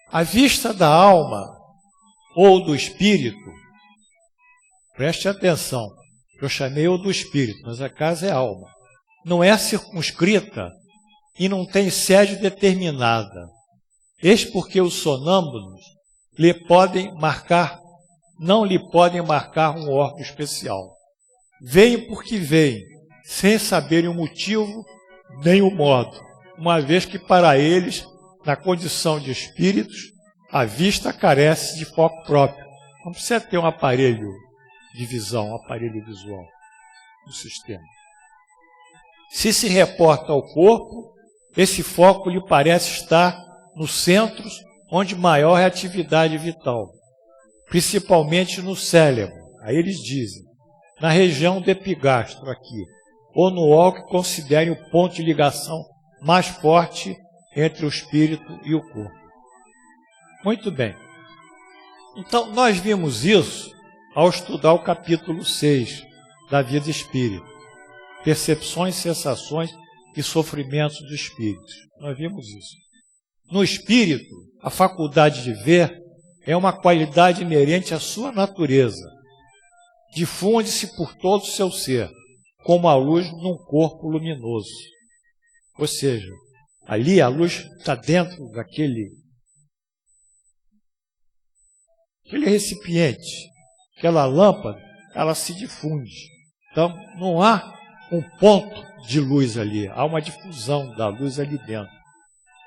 Speaker 1: A vista da alma ou do espírito, preste atenção, eu chamei o do espírito, mas a casa é alma, não é circunscrita e não tem sede determinada. Eis porque os sonâmbulos não lhe podem marcar um órgão especial. Vêm porque vêm, sem saberem o motivo nem o modo, uma vez que para eles na condição de espíritos, a vista carece de foco próprio. Não precisa ter um aparelho de visão, um aparelho visual no sistema. Se reporta ao corpo, esse foco lhe parece estar nos centros onde maior é a atividade vital, principalmente no cérebro. Aí eles dizem, na região do epigastro aqui, ou no órgão que considere o ponto de ligação mais forte entre o espírito e o corpo. Muito bem. Então, nós vimos isso ao estudar o capítulo 6 da vida espírita. Percepções, sensações e sofrimentos do espírito. Nós vimos isso. No espírito, a faculdade de ver é uma qualidade inerente à sua natureza. Difunde-se por todo o seu ser, como a luz num corpo luminoso. Ou seja, ali a luz está dentro daquele recipiente, aquela lâmpada, ela se difunde. Então, não há um ponto de luz ali, há uma difusão da luz ali dentro.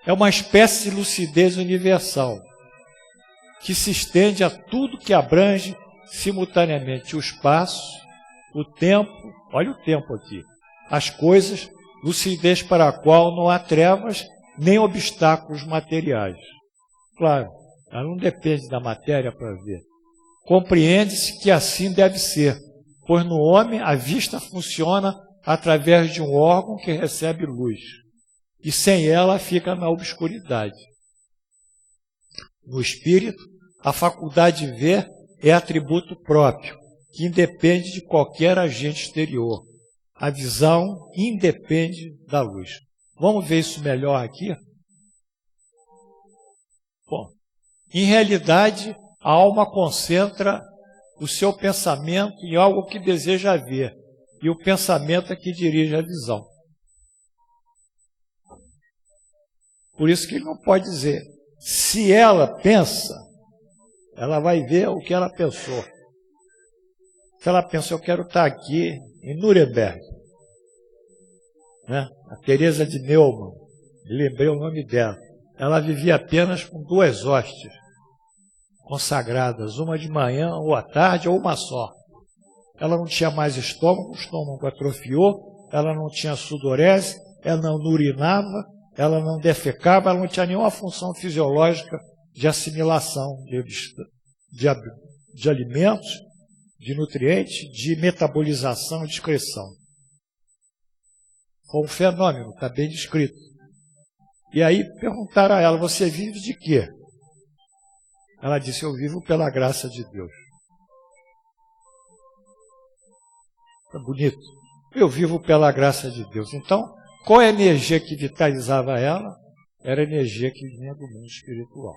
Speaker 1: É uma espécie de lucidez universal, que se estende a tudo que abrange simultaneamente o espaço, o tempo, olha o tempo aqui, as coisas, lucidez para a qual não há trevas nem obstáculos materiais. Claro, ela não depende da matéria para ver. Compreende-se que assim deve ser, pois no homem a vista funciona através de um órgão que recebe luz, e sem ela fica na obscuridade. No espírito, a faculdade de ver é atributo próprio, que independe de qualquer agente exterior. A visão independe da luz. Vamos ver isso melhor aqui? Bom, em realidade, a alma concentra o seu pensamento em algo que deseja ver, e o pensamento é que dirige a visão. Por isso que ele não pode dizer, se ela pensa, ela vai ver o que ela pensou. Se ela pensa, eu quero estar aqui em Nuremberg, né? A Teresa de Neumann, lembrei o nome dela, ela vivia apenas com 2 hóstias consagradas, uma de manhã ou à tarde, ou uma só. Ela não tinha mais estômago, o estômago atrofiou, ela não tinha sudorese, ela não urinava, ela não defecava, ela não tinha nenhuma função fisiológica de assimilação de alimentos, de nutrientes, de metabolização e de excreção. Foi um fenômeno, está bem descrito. E aí perguntaram a ela, você vive de quê? Ela disse, eu vivo pela graça de Deus. É bonito. Eu vivo pela graça de Deus. Então, qual é a energia que vitalizava ela? Era a energia que vinha do mundo espiritual.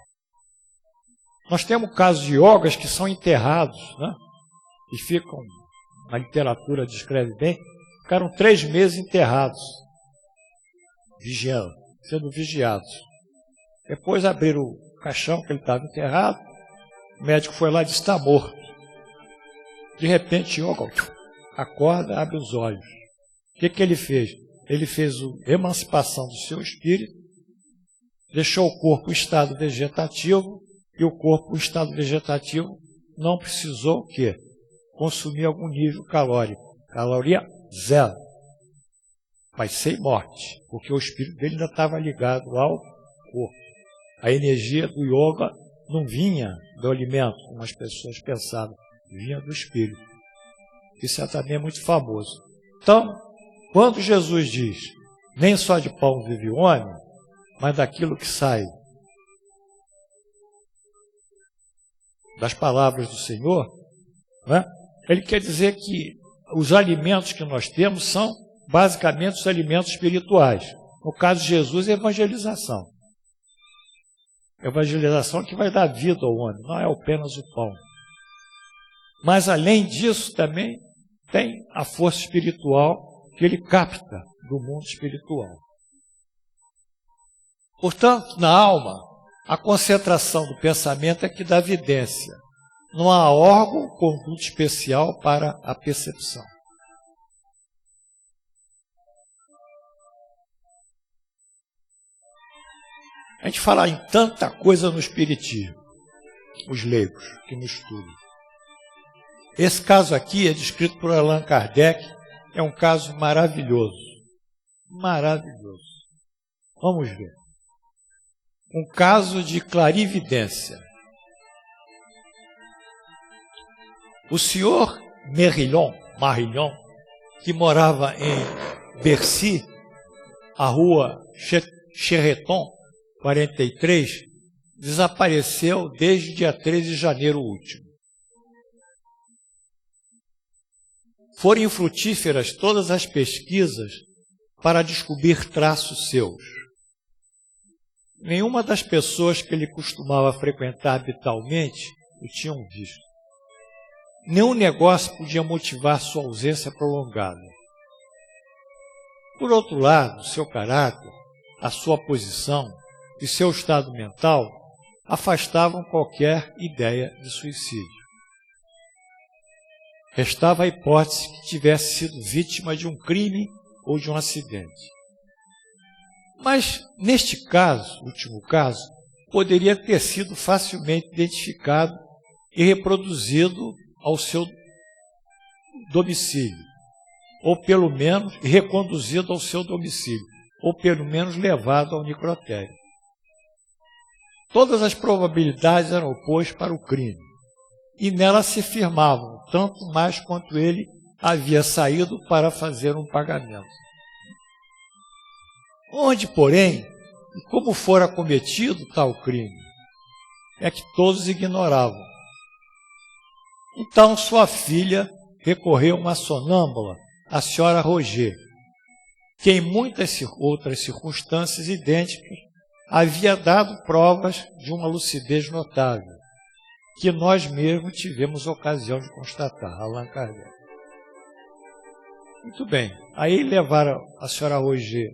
Speaker 1: Nós temos casos de yogas que são enterrados, né? E ficam, a literatura descreve bem, ficaram 3 meses enterrados, vigiando, sendo vigiados. Depois abriram o caixão que ele estava enterrado, o médico foi lá e disse, está morto. De repente, o yoga acorda, abre os olhos. O que ele fez? Ele fez a emancipação do seu espírito, deixou o corpo em estado vegetativo, e o corpo em estado vegetativo não precisou o quê? Consumir algum nível calórico. Caloria 0. Mas sem morte, porque o espírito dele ainda estava ligado ao corpo. A energia do yoga não vinha do alimento, como as pessoas pensavam, vinha do espírito. Isso também é muito famoso. Então, quando Jesus diz, nem só de pão vive o homem, mas daquilo que sai das palavras do Senhor, né? Ele quer dizer que os alimentos que nós temos são basicamente os alimentos espirituais. No caso de Jesus, é evangelização. Evangelização que vai dar vida ao homem, não é apenas o pão. Mas além disso também tem a força espiritual que ele capta do mundo espiritual. Portanto, na alma, a concentração do pensamento é que dá vidência. Não há órgão ou conduto especial para a percepção. A gente fala em tanta coisa no espiritismo, os leigos que não estudam. Esse caso aqui é descrito por Allan Kardec, é um caso maravilhoso. Maravilhoso. Vamos ver. Um caso de clarividência. O senhor Marillon, que morava em Bercy, a rua Chereton, 43, desapareceu desde dia 13 de janeiro último. Foram infrutíferas todas as pesquisas para descobrir traços seus. Nenhuma das pessoas que ele costumava frequentar habitualmente o tinham visto. Nenhum negócio podia motivar sua ausência prolongada. Por outro lado, seu caráter, a sua posição e seu estado mental afastavam qualquer ideia de suicídio. Restava a hipótese que tivesse sido vítima de um crime ou de um acidente. Mas, neste caso, último caso, poderia ter sido facilmente identificado e reproduzido ao seu domicílio, ou pelo menos reconduzido ao seu domicílio, ou pelo menos levado ao necrotério. Todas as probabilidades eram opôs para o crime, e nela se firmavam, tanto mais quanto ele havia saído para fazer um pagamento. Onde, porém, e como fora cometido tal crime, é que todos ignoravam. Então sua filha recorreu a uma sonâmbula, a senhora Roger, que em muitas outras circunstâncias idênticas havia dado provas de uma lucidez notável, que nós mesmos tivemos ocasião de constatar, Allan Kardec. Muito bem, aí levaram a senhora Roger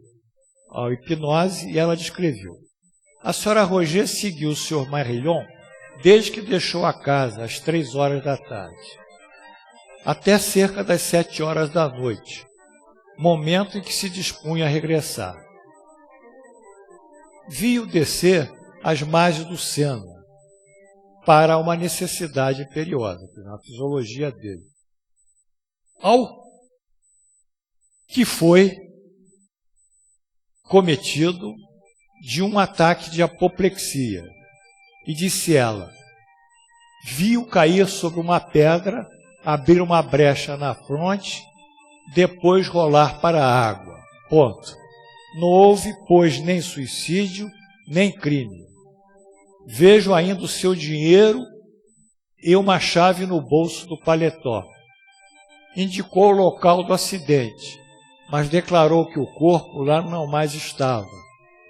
Speaker 1: à hipnose e ela descreveu. A senhora Roger seguiu o senhor Marillon desde que deixou a casa às 3 horas da tarde, até cerca das 7 horas da noite, momento em que se dispunha a regressar. Vi-o descer às margens do Sena para uma necessidade imperiosa, na fisiologia dele. Ao que foi cometido de um ataque de apoplexia. E disse ela, vi-o cair sobre uma pedra, abrir uma brecha na fronte, depois rolar para a água. Ponto. Não houve, pois, nem suicídio, nem crime. Vejo ainda o seu dinheiro e uma chave no bolso do paletó. Indicou o local do acidente, mas declarou que o corpo lá não mais estava,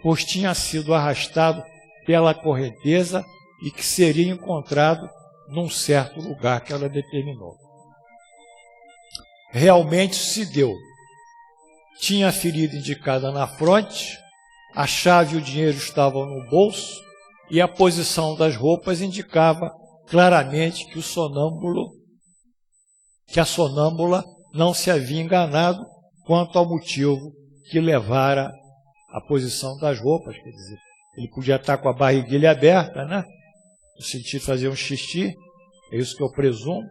Speaker 1: pois tinha sido arrastado pela correnteza e que seria encontrado num certo lugar que ela determinou. Realmente se deu. Tinha a ferida indicada na fronte, a chave e o dinheiro estavam no bolso e a posição das roupas indicava claramente que a sonâmbula não se havia enganado quanto ao motivo que levara a posição das roupas, quer dizer, ele podia estar com a barriguilha aberta, né? No sentido de fazer um xixi, é isso que eu presumo,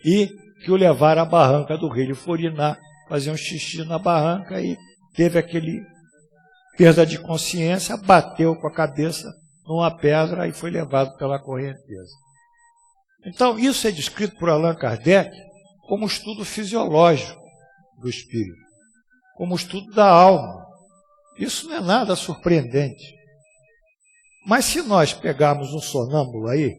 Speaker 1: e que o levara à barranca do rio. Ele foi urinar, fazer um xixi na barranca e teve aquele perda de consciência, bateu com a cabeça numa pedra e foi levado pela correnteza. Então, isso é descrito por Allan Kardec como estudo fisiológico do espírito, como estudo da alma. Isso não é nada surpreendente. Mas se nós pegarmos um sonâmbulo aí,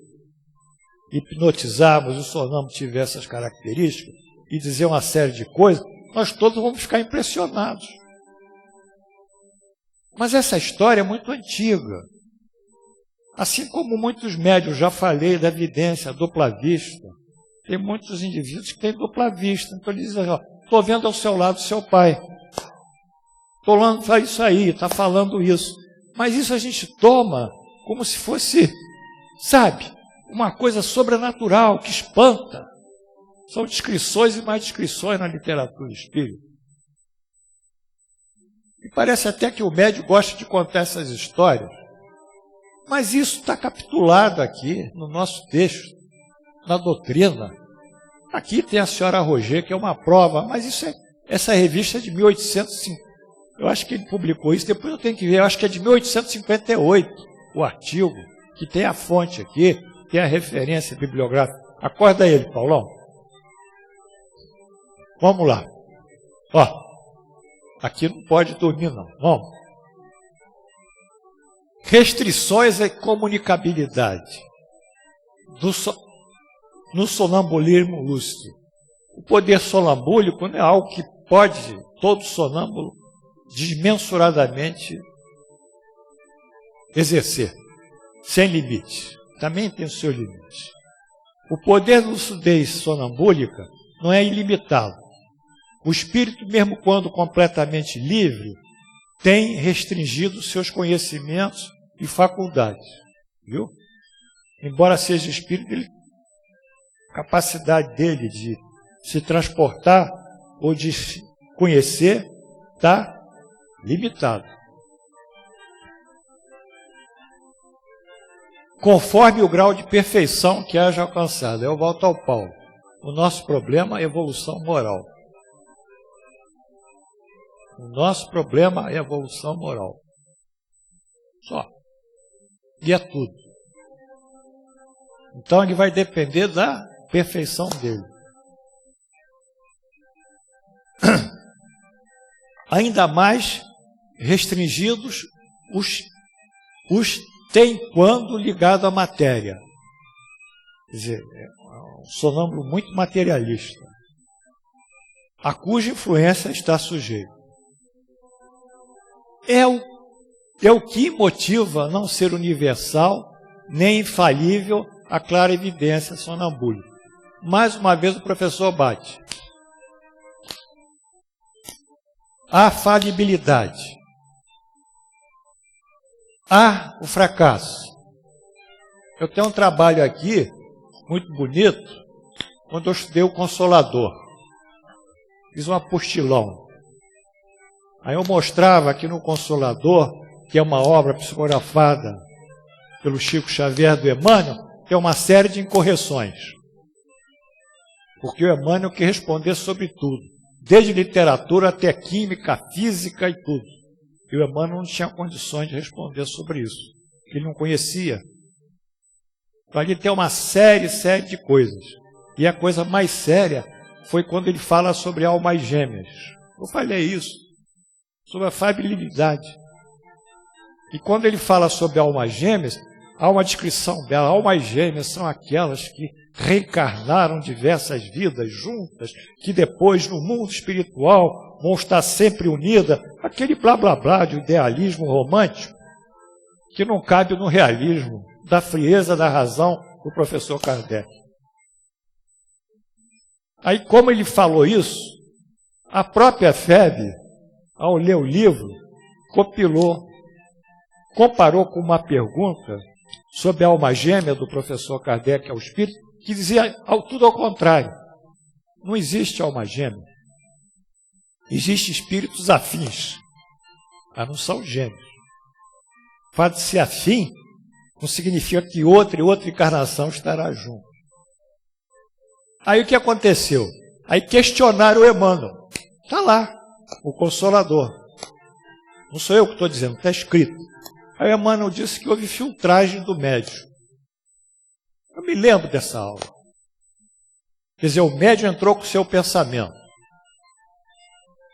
Speaker 1: hipnotizarmos e o sonâmbulo tiver essas características e dizer uma série de coisas, nós todos vamos ficar impressionados. Mas essa história é muito antiga. Assim como muitos médiuns, já falei da evidência, dupla vista, tem muitos indivíduos que têm dupla vista. Então ele diz, estou vendo ao seu lado seu pai. Estou falando isso aí, está falando isso. Mas isso a gente toma como se fosse, sabe, uma coisa sobrenatural, que espanta. São descrições e mais descrições na literatura espírita. E parece até que o médium gosta de contar essas histórias Mas isso está capitulado aqui no nosso texto, na doutrina. Aqui tem a senhora Roger, que é uma prova, mas essa revista é de 1850. Eu acho que ele publicou isso, depois eu tenho que ver, eu acho que é de 1858, o artigo, que tem a fonte aqui, tem a referência bibliográfica. Acorda ele, Paulão. Vamos lá. Ó, aqui não pode dormir, não. Vamos. Restrições à comunicabilidade no sonambulismo lúcido. O poder sonambúlico não é algo que pode todo sonâmbulo desmensuradamente exercer, sem limite. Também tem o seu limite. O poder da lucidez sonambúlica não é ilimitado. O espírito, mesmo quando completamente livre, tem restringido seus conhecimentos e faculdades. Viu? Embora seja espírito, a capacidade dele de se transportar ou de conhecer está limitado. Conforme o grau de perfeição que haja alcançado. Eu volto ao Paulo. O nosso problema é a evolução moral. O nosso problema é a evolução moral. Só. E é tudo. Então ele vai depender da perfeição dele. Ainda mais restringidos os tem quando ligado à matéria. Quer dizer, é um sonâmbulo muito materialista, a cuja influência está sujeito. É o que motiva não ser universal, nem infalível a clara evidência sonambúlica. Mais uma vez o professor bate. Há falibilidade. Há o fracasso. Eu tenho um trabalho aqui, muito bonito, quando eu estudei o Consolador. Fiz um apostilão. Aí eu mostrava aqui no Consolador, que é uma obra psicografada pelo Chico Xavier do Emmanuel, tem uma série de incorreções. Porque o Emmanuel quer responder sobre tudo, desde literatura até química, física e tudo. E o Emmanuel não tinha condições de responder sobre isso, ele não conhecia. Então ali tem uma série de coisas. E a coisa mais séria foi quando ele fala sobre almas gêmeas. Eu falei isso, sobre a falibilidade. E quando ele fala sobre almas gêmeas, há uma descrição dela. Almas gêmeas são aquelas que reencarnaram diversas vidas juntas, que depois no mundo espiritual vão estar sempre unidas. Aquele blá blá blá de idealismo romântico que não cabe no realismo da frieza da razão do professor Kardec. Aí, como ele falou isso, a própria FEB, ao ler o livro, comparou com uma pergunta sobre a alma gêmea do professor Kardec ao espírito, que dizia tudo ao contrário. Não existe alma gêmea. Existem espíritos afins, mas não são gêmeos. O fato de ser afim não significa que outra encarnação estará junto. Aí o que aconteceu? Aí questionaram o Emmanuel. Está lá, o Consolador. Não sou eu que estou dizendo, está escrito. Aí o Emmanuel disse que houve filtragem do médium. Eu me lembro dessa aula. Quer dizer, o médium entrou com o seu pensamento.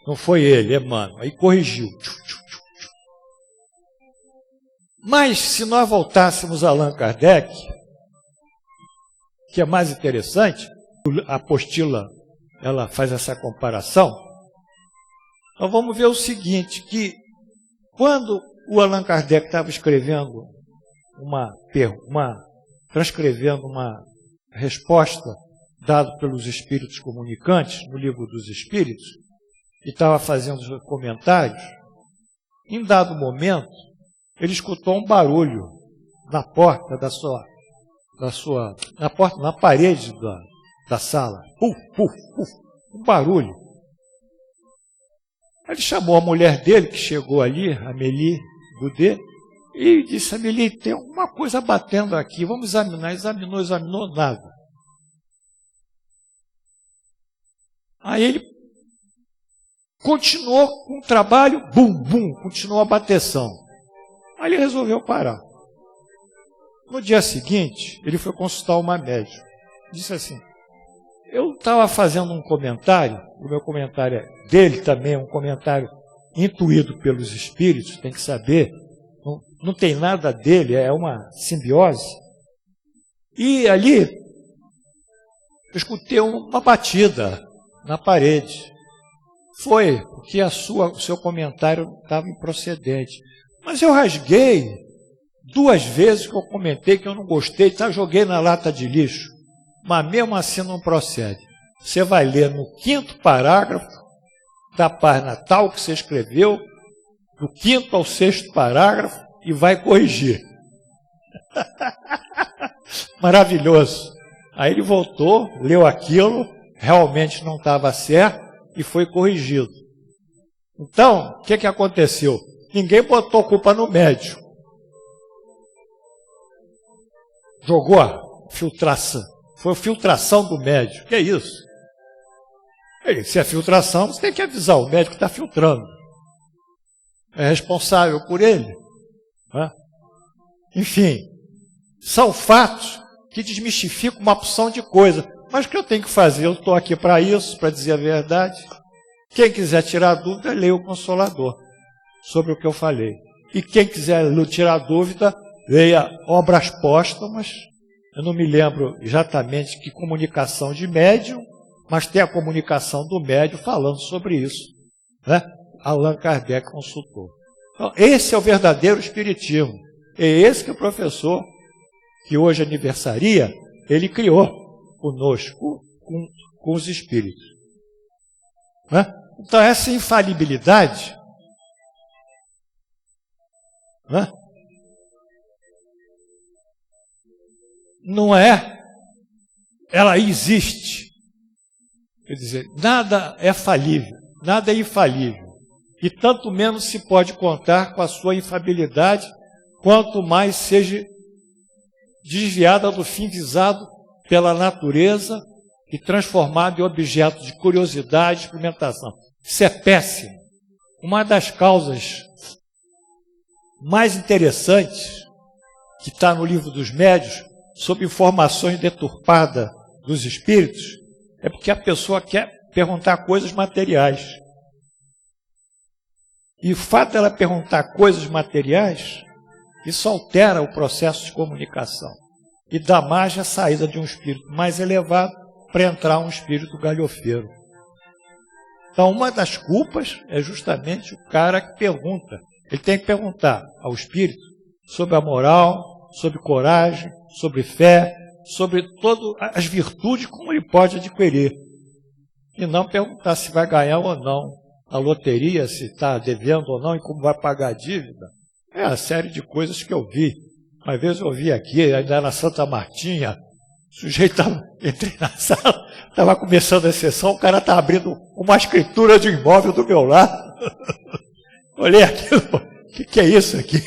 Speaker 1: Não foi ele, Emmanuel. Aí corrigiu. Mas se nós voltássemos a Allan Kardec, que é mais interessante, a apostila ela faz essa comparação, nós vamos ver o seguinte, que quando o Allan Kardec estava escrevendo transcrevendo uma resposta dada pelos espíritos comunicantes, no Livro dos Espíritos, e estava fazendo os comentários, em dado momento, ele escutou um barulho na porta na parede da sala. Puf, puf, puf, um barulho. Ele chamou a mulher dele, que chegou ali, Amélie Boudet, E disse, Amelie, tem alguma coisa batendo aqui, vamos examinar. Examinou, nada. Aí ele continuou com o trabalho, continuou a bateção. Aí ele resolveu parar. No dia seguinte, ele foi consultar uma médium. Disse assim, eu estava fazendo um comentário, o meu comentário dele também é um comentário intuído pelos espíritos, tem que saber, não tem nada dele, é uma simbiose. E ali, eu escutei uma batida na parede. Foi, porque o seu comentário estava improcedente. Mas eu rasguei 2 vezes que eu comentei que eu não gostei, joguei na lata de lixo. Mas mesmo assim não procede. Você vai ler no 5º parágrafo da página tal que você escreveu, do 5º ao 6º parágrafo, e vai corrigir. Maravilhoso. Aí ele voltou, leu aquilo, realmente não estava certo e foi corrigido. Então, o que aconteceu? Ninguém botou culpa no médium. Jogou a filtração. Foi a filtração do médium. Que é isso? Se é filtração, você tem que avisar o médico que está filtrando. É responsável por ele. Enfim, são fatos que desmistificam uma opção de coisa. Mas o que eu tenho que fazer? Eu estou aqui para isso, para dizer a verdade. Quem quiser tirar dúvida, leia o Consolador sobre o que eu falei. E quem quiser tirar dúvida, leia Obras Póstumas. Eu não me lembro exatamente que comunicação de médium, mas tem a comunicação do médium falando sobre isso. Allan Kardec consultou. Então, esse é o verdadeiro espiritismo. É esse que o professor, que hoje aniversaria, ele criou conosco, com os espíritos. Então, essa infalibilidade não é, ela existe. Quer dizer, nada é falível, nada é infalível. E tanto menos se pode contar com a sua infalibilidade, quanto mais seja desviada do fim visado pela natureza e transformado em objeto de curiosidade e experimentação. Isso é péssimo. Uma das causas mais interessantes que está no Livro dos Médiuns, sobre informações deturpadas dos espíritos, é porque a pessoa quer perguntar coisas materiais. E o fato dela perguntar coisas materiais, isso altera o processo de comunicação e dá margem à saída de um espírito mais elevado para entrar um espírito galhofeiro. Então, uma das culpas é justamente o cara que pergunta. Ele tem que perguntar ao espírito sobre a moral, sobre coragem, sobre fé, sobre todas as virtudes como ele pode adquirir. E não perguntar se vai ganhar ou não a loteria, se está devendo ou não e como vai pagar a dívida. É a série de coisas que eu vi. Uma vez eu vi aqui, ainda na Santa Martinha, o sujeito entrei na sala, estava começando a sessão, o cara estava abrindo uma escritura de um imóvel do meu lado. Olhei aquilo, o que é isso aqui?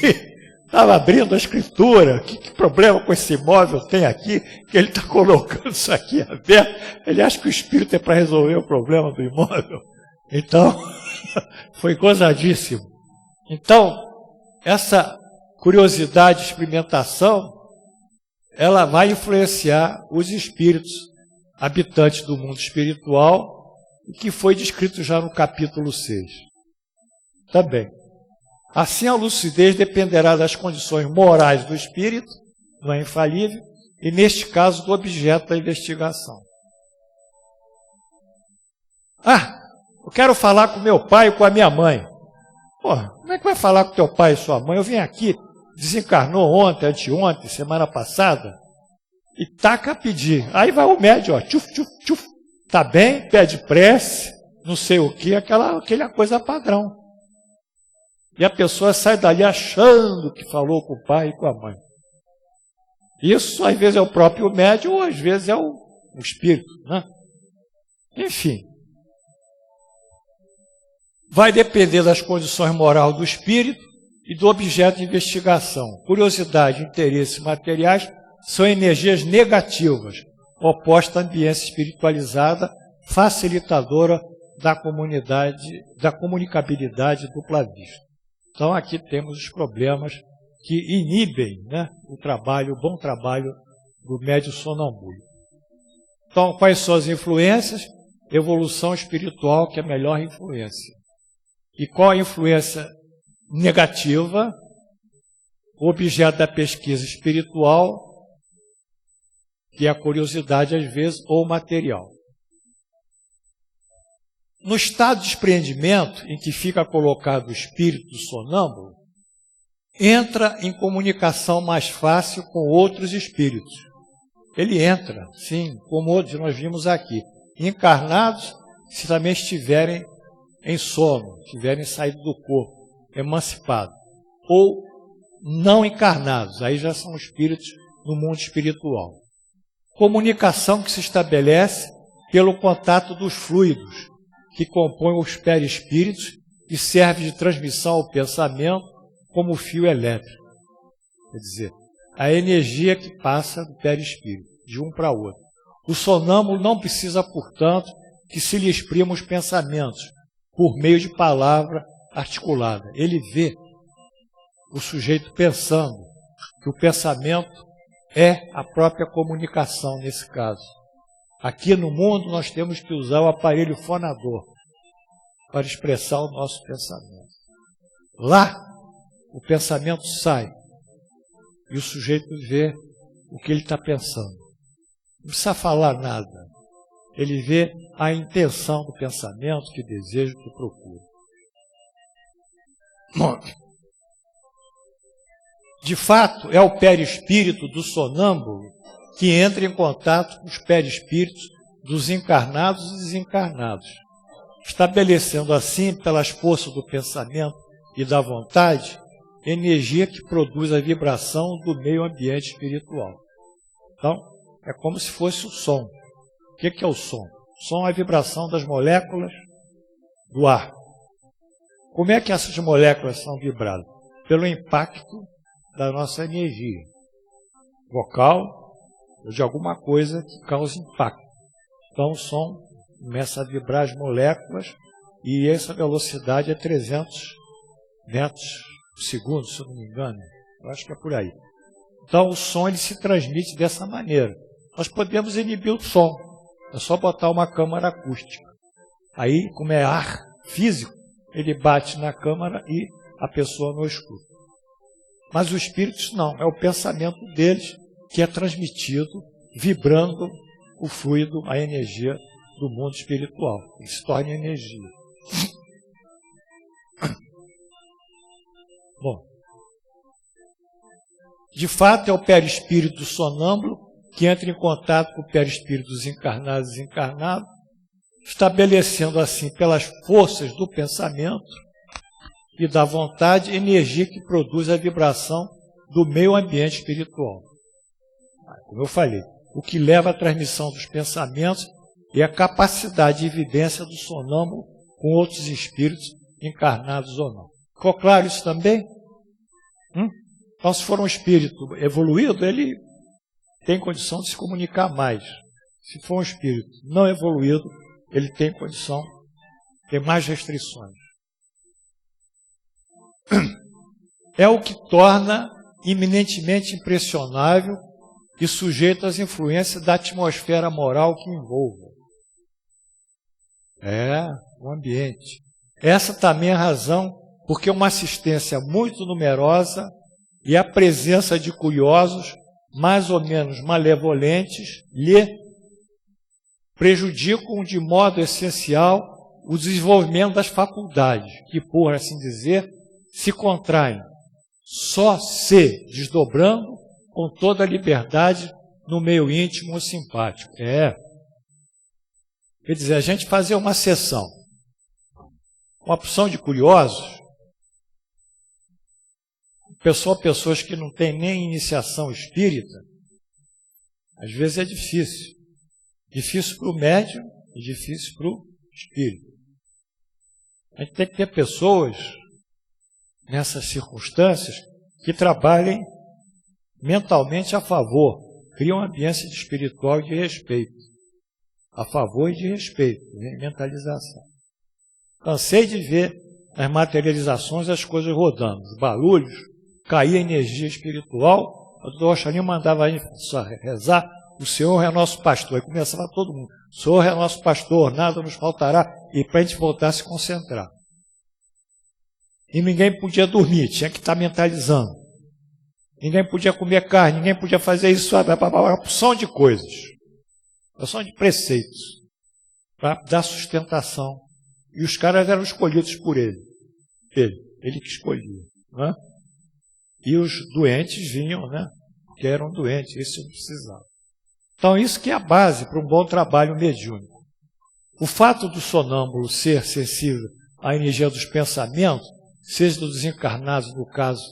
Speaker 1: Estava abrindo a escritura, que problema com esse imóvel tem aqui, que ele está colocando isso aqui aberto. Ele acha que o espírito é para resolver o problema do imóvel. Então, foi gozadíssimo. Então, essa curiosidade de experimentação, ela vai influenciar os espíritos habitantes do mundo espiritual, que foi descrito já no capítulo 6. Também. Assim, a lucidez dependerá das condições morais do espírito, não é infalível, e neste caso do objeto da investigação. Eu quero falar com meu pai e com a minha mãe. Como é que vai falar com teu pai e sua mãe? Eu vim aqui, desencarnou ontem, anteontem, semana passada, e taca a pedir. Aí vai o médium, tchuf, tchuf, tchuf, tá bem, pede prece, não sei o que, aquela coisa padrão. E a pessoa sai dali achando que falou com o pai e com a mãe. Isso, às vezes, é o próprio médium, ou às vezes é o espírito, né? Enfim. Vai depender das condições morais do espírito e do objeto de investigação. Curiosidade e interesse materiais são energias negativas, opostas à ambiência espiritualizada, facilitadora da comunicabilidade dupla vista. Então, aqui temos os problemas que inibem, né, o bom trabalho do médium sonambúlico. Então, quais são as influências? Evolução espiritual, que é a melhor influência. E qual a influência negativa? O objeto da pesquisa espiritual, que é a curiosidade, às vezes, ou material. No estado de despreendimento, em que fica colocado o espírito do sonâmbulo, entra em comunicação mais fácil com outros espíritos. Ele entra, sim, como outros nós vimos aqui, encarnados, se também estiverem em sono, tiverem saído do corpo, emancipados, ou não encarnados, aí já são espíritos no mundo espiritual. Comunicação que se estabelece pelo contato dos fluidos, que compõem os perispíritos e serve de transmissão ao pensamento como fio elétrico. Quer dizer, a energia que passa do perispírito, de um para outro. O sonâmbulo não precisa, portanto, que se lhe exprimam os pensamentos por meio de palavra articulada. Ele vê o sujeito pensando, que o pensamento é a própria comunicação nesse caso. Aqui no mundo nós temos que usar o aparelho fonador para expressar o nosso pensamento. Lá, o pensamento sai e o sujeito vê o que ele está pensando. Não precisa falar nada. Ele vê a intenção do pensamento, que deseja, que procura. Bom, de fato, é o perispírito do sonâmbulo que entra em contato com os perispíritos dos encarnados e desencarnados, estabelecendo assim, pelas forças do pensamento e da vontade, energia que produz a vibração do meio ambiente espiritual. Então, é como se fosse o som. O que é o som? O som é a vibração das moléculas do ar. Como é que essas moléculas são vibradas? Pelo impacto da nossa energia vocal ou de alguma coisa que cause impacto. Então o som começa a vibrar as moléculas e essa velocidade é 300 metros por segundo, se eu não me engano. Eu acho que é por aí. Então o som ele se transmite dessa maneira. Nós podemos inibir o som. É só botar uma câmara acústica. Aí, como é ar físico, ele bate na câmara e a pessoa não escuta. Mas os espíritos não, é o pensamento deles que é transmitido, vibrando o fluido, a energia do mundo espiritual. Ele se torna energia. Bom, de fato é o perispírito do sonâmbulo que entra em contato com o perispírito dos encarnados e desencarnados, estabelecendo assim, pelas forças do pensamento e da vontade, energia que produz a vibração do meio ambiente espiritual. Como eu falei, o que leva à transmissão dos pensamentos é a capacidade de evidência do sonâmbulo com outros espíritos, encarnados ou não. Ficou claro isso também? Então, se for um espírito evoluído, ele tem condição de se comunicar mais. Se for um espírito não evoluído, ele tem condição, tem mais restrições. É o que torna eminentemente impressionável e sujeito às influências da atmosfera moral que envolve. O ambiente. Essa também é a razão porque uma assistência muito numerosa e a presença de curiosos mais ou menos malevolentes lhe prejudicam de modo essencial o desenvolvimento das faculdades, que, por assim dizer, se contraem, só se desdobrando com toda a liberdade no meio íntimo ou simpático. Quer dizer, a gente fazer uma sessão, uma opção de curiosos, pessoas que não têm nem iniciação espírita, às vezes é difícil. Difícil para o médium e difícil para o espírito. A gente tem que ter pessoas nessas circunstâncias, que trabalhem mentalmente a favor, criam um ambiente espiritual e de respeito. A favor e de respeito, mentalização. Cansei de ver nas materializações as coisas rodando, os barulhos, caía a energia espiritual, o doutor Oxalá mandava a gente rezar, o Senhor é nosso pastor. Aí começava todo mundo, o Senhor é nosso pastor, nada nos faltará, e para a gente voltar a se concentrar. E ninguém podia dormir, tinha que estar mentalizando. Ninguém podia comer carne, ninguém podia fazer isso, uma porção de coisas. Uma porção de preceitos para dar sustentação. E os caras eram escolhidos por ele. Ele que escolhia. Né? E os doentes vinham, né? Porque eram doentes, isso não precisava. Então, isso que é a base para um bom trabalho mediúnico. O fato do sonâmbulo ser sensível à energia dos pensamentos, seja dos desencarnados, no caso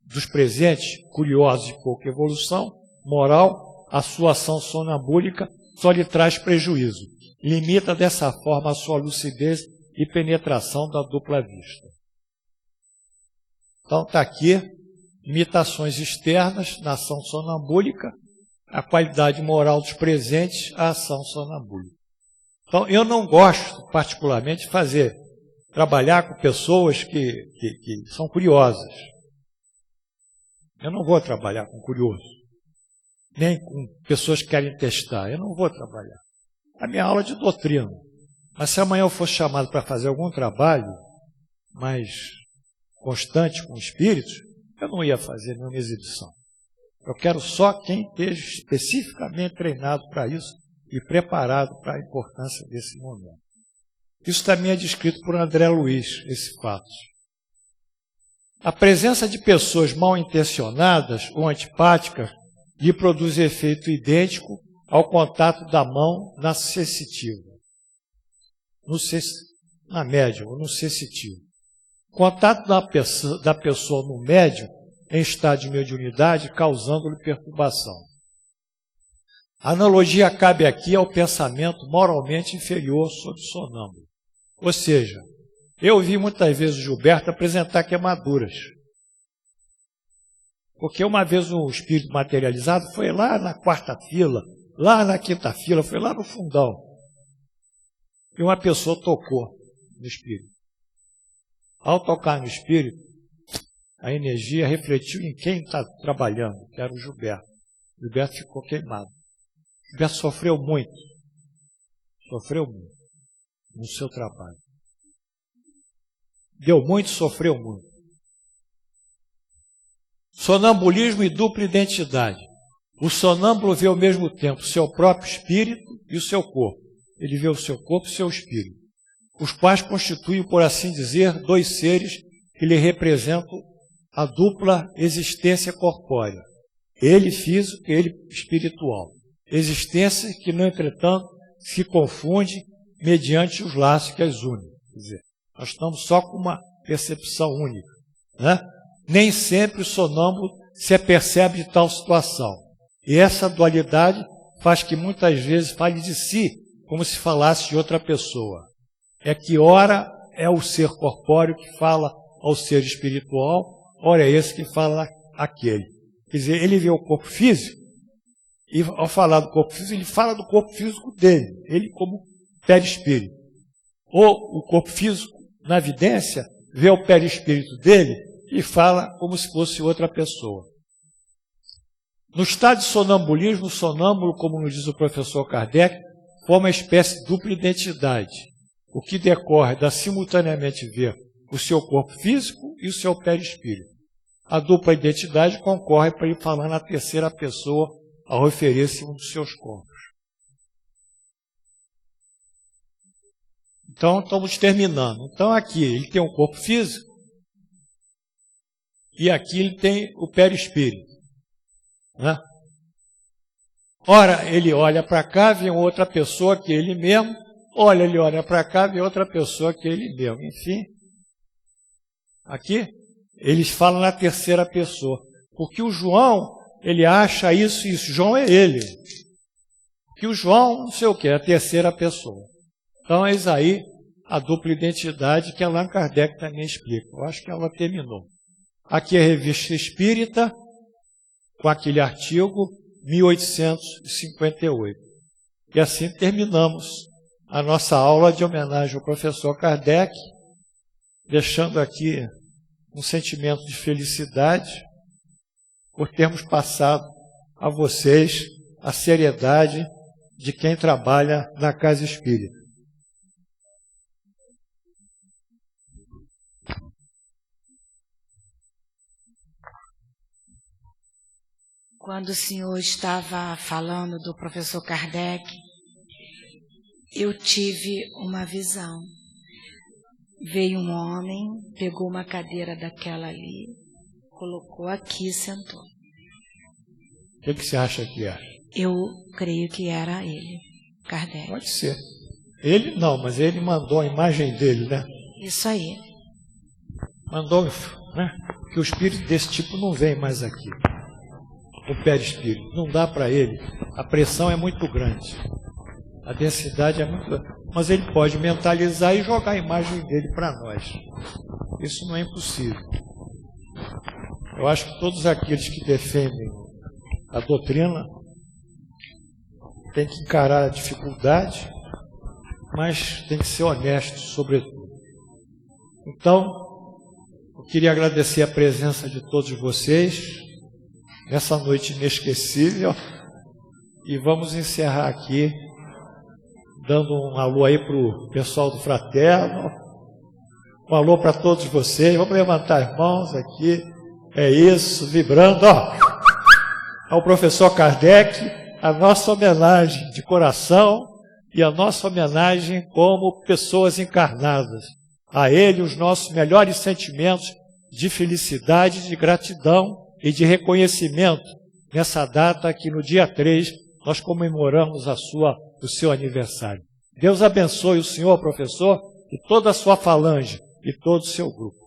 Speaker 1: dos presentes, curiosos de pouca evolução moral, a sua ação sonambúlica só lhe traz prejuízo. Limita dessa forma a sua lucidez e penetração da dupla vista. Então está aqui, limitações externas na ação sonambúlica, a qualidade moral dos presentes, a ação sonambúlica. Então eu não gosto particularmente de trabalhar com pessoas que são curiosas. Eu não vou trabalhar com curioso, nem com pessoas que querem testar, eu não vou trabalhar. A minha aula é de doutrina. Mas se amanhã eu fosse chamado para fazer algum trabalho mais constante com espíritos, eu não ia fazer nenhuma exibição. Eu quero só quem esteja especificamente treinado para isso e preparado para a importância desse momento. Isso também é descrito por André Luiz, esse fato. A presença de pessoas mal intencionadas ou antipáticas lhe produz efeito idêntico ao contato da mão na sensitiva. Na médium ou no sensitivo. Contato da pessoa no médium em estado de mediunidade, causando-lhe perturbação. A analogia cabe aqui ao pensamento moralmente inferior sobre o sonâmbulo. Ou seja, eu vi muitas vezes o Gilberto apresentar queimaduras. Porque uma vez um espírito materializado foi lá na quarta fila, lá na quinta fila, foi lá no fundão. E uma pessoa tocou no espírito. Ao tocar no espírito, a energia refletiu em quem está trabalhando, que era o Gilberto. O Gilberto ficou queimado. O Gilberto sofreu muito no seu trabalho. Deu muito, sofreu muito. Sonambulismo e dupla identidade. O sonâmbulo vê ao mesmo tempo o seu próprio espírito e o seu corpo. Ele vê o seu corpo e o seu espírito, os quais constituem, por assim dizer, dois seres que lhe representam a dupla existência corpórea. Ele físico e ele espiritual. Existência que, no entretanto, se confunde mediante os laços que as unem. Quer dizer, nós estamos só com uma percepção única. Né? Nem sempre o sonâmbulo se apercebe de tal situação. E essa dualidade faz que muitas vezes fale de si como se falasse de outra pessoa. É que ora é o ser corpóreo que fala ao ser espiritual, ora é esse que fala aquele. Quer dizer, ele vê o corpo físico, e ao falar do corpo físico, ele fala do corpo físico dele, ele como perispírito. Ou o corpo físico, na vidência, vê o perispírito dele e fala como se fosse outra pessoa. No estado de sonambulismo, o sonâmbulo, como nos diz o professor Kardec, forma uma espécie de dupla identidade, o que decorre da simultaneamente ver o seu corpo físico e o seu perispírito. A dupla identidade concorre para ir falar na terceira pessoa ao referir-se a um dos seus corpos. Então, estamos terminando. Então, aqui ele tem um corpo físico e aqui ele tem o perispírito. Né? Ora, ele olha para cá, vê outra pessoa que ele mesmo. Olha, ele olha para cá, vê outra pessoa que ele mesmo. Enfim, aqui, eles falam na terceira pessoa. Porque o João, ele acha isso e isso. João é ele. Porque o João, não sei o que, é a terceira pessoa. Então, eis aí a dupla identidade que Allan Kardec também explica. Eu acho que ela terminou. Aqui é a Revista Espírita, com aquele artigo 1858. E assim terminamos a nossa aula de homenagem ao professor Kardec, deixando aqui um sentimento de felicidade por termos passado a vocês a seriedade de quem trabalha na Casa Espírita.
Speaker 2: Quando o senhor estava falando do professor Kardec, eu tive uma visão. Veio um homem, pegou uma cadeira daquela ali, colocou aqui e sentou.
Speaker 1: O que você acha que é?
Speaker 2: Eu creio que era ele, Kardec.
Speaker 1: Pode ser. Ele não, mas ele mandou a imagem dele, né?
Speaker 2: Isso aí.
Speaker 1: Mandou, né? Que o espírito desse tipo não vem mais aqui. O perispírito. Não dá para ele. A pressão é muito grande. A densidade é muito grande. Mas ele pode mentalizar e jogar a imagem dele para nós. Isso não é impossível. Eu acho que todos aqueles que defendem a doutrina têm que encarar a dificuldade, mas tem que ser honesto, sobretudo. Então, eu queria agradecer a presença de todos vocês nessa noite inesquecível e vamos encerrar aqui dando um alô aí para o pessoal do Fraterno, um alô para todos vocês. Vamos levantar as mãos aqui, é isso, vibrando, ó, ao professor Kardec, a nossa homenagem de coração e a nossa homenagem como pessoas encarnadas. A ele os nossos melhores sentimentos de felicidade, de gratidão e de reconhecimento nessa data que no dia 3 nós comemoramos o seu aniversário. Deus abençoe o senhor, professor, e toda a sua falange e todo o seu grupo.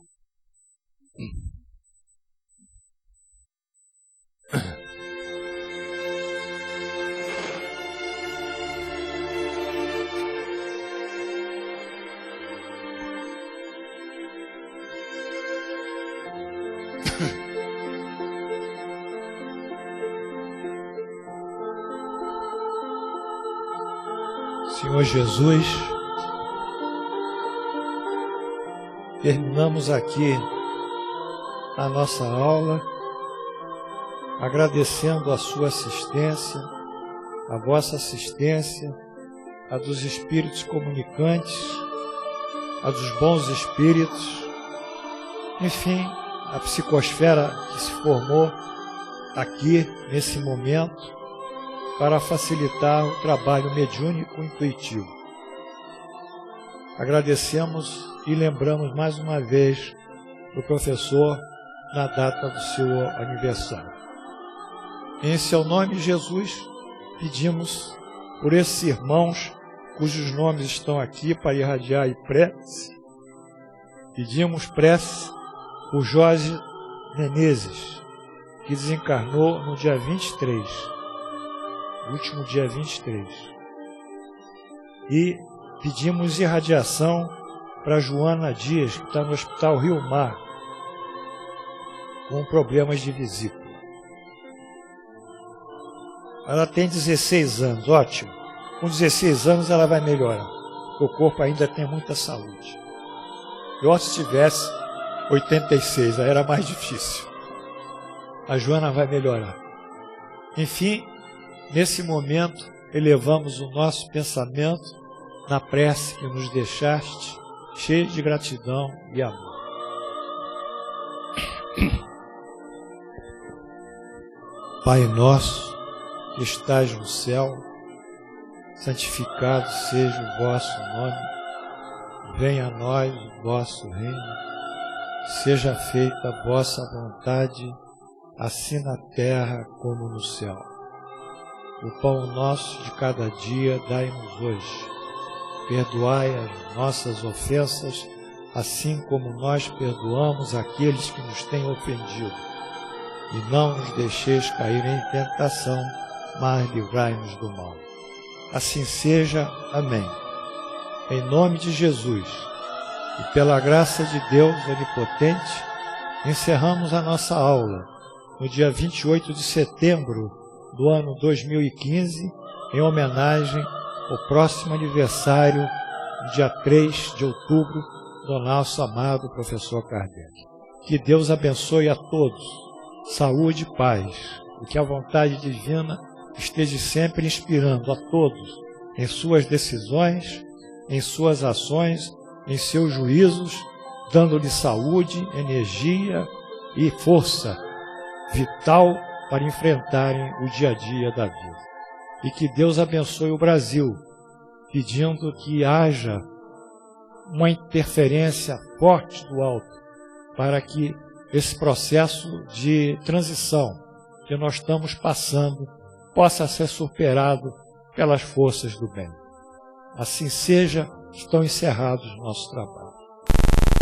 Speaker 1: Senhor Jesus, terminamos aqui a nossa aula, agradecendo a sua assistência, a vossa assistência, a dos espíritos comunicantes, a dos bons espíritos, enfim, a psicosfera que se formou aqui nesse momento, para facilitar o trabalho mediúnico intuitivo. Agradecemos e lembramos mais uma vez o professor na data do seu aniversário. Em seu nome, Jesus, pedimos por esses irmãos cujos nomes estão aqui para irradiar e prece. Pedimos prece por Jorge Menezes, que desencarnou no dia 23, último dia 23. E pedimos irradiação para Joana Dias, que está no Hospital Rio Mar, com problemas de vesícula. Ela tem 16 anos, ótimo. Com 16 anos ela vai melhorar, porque o corpo ainda tem muita saúde. Eu, se tivesse 86, aí era mais difícil. A Joana vai melhorar. Enfim, nesse momento, elevamos o nosso pensamento na prece que nos deixaste, cheio de gratidão e amor. Pai nosso, que estais no céu, santificado seja o vosso nome, venha a nós o vosso reino, seja feita a vossa vontade, assim na terra como no céu. O pão nosso de cada dia dai-nos hoje. Perdoai as nossas ofensas, assim como nós perdoamos aqueles que nos têm ofendido. E não nos deixeis cair em tentação, mas livrai-nos do mal. Assim seja. Amém. Em nome de Jesus, e pela graça de Deus Onipotente, encerramos a nossa aula no dia 28 de setembro do ano 2015, em homenagem ao próximo aniversário, dia 3 de outubro, do nosso amado professor Kardec. Que Deus abençoe a todos, saúde e paz, e que a vontade divina esteja sempre inspirando a todos em suas decisões, em suas ações, em seus juízos, dando-lhe saúde, energia e força vital para enfrentarem o dia a dia da vida. E que Deus abençoe o Brasil, pedindo que haja uma interferência forte do alto para que esse processo de transição que nós estamos passando possa ser superado pelas forças do bem. Assim seja, estão encerrados nossos trabalhos.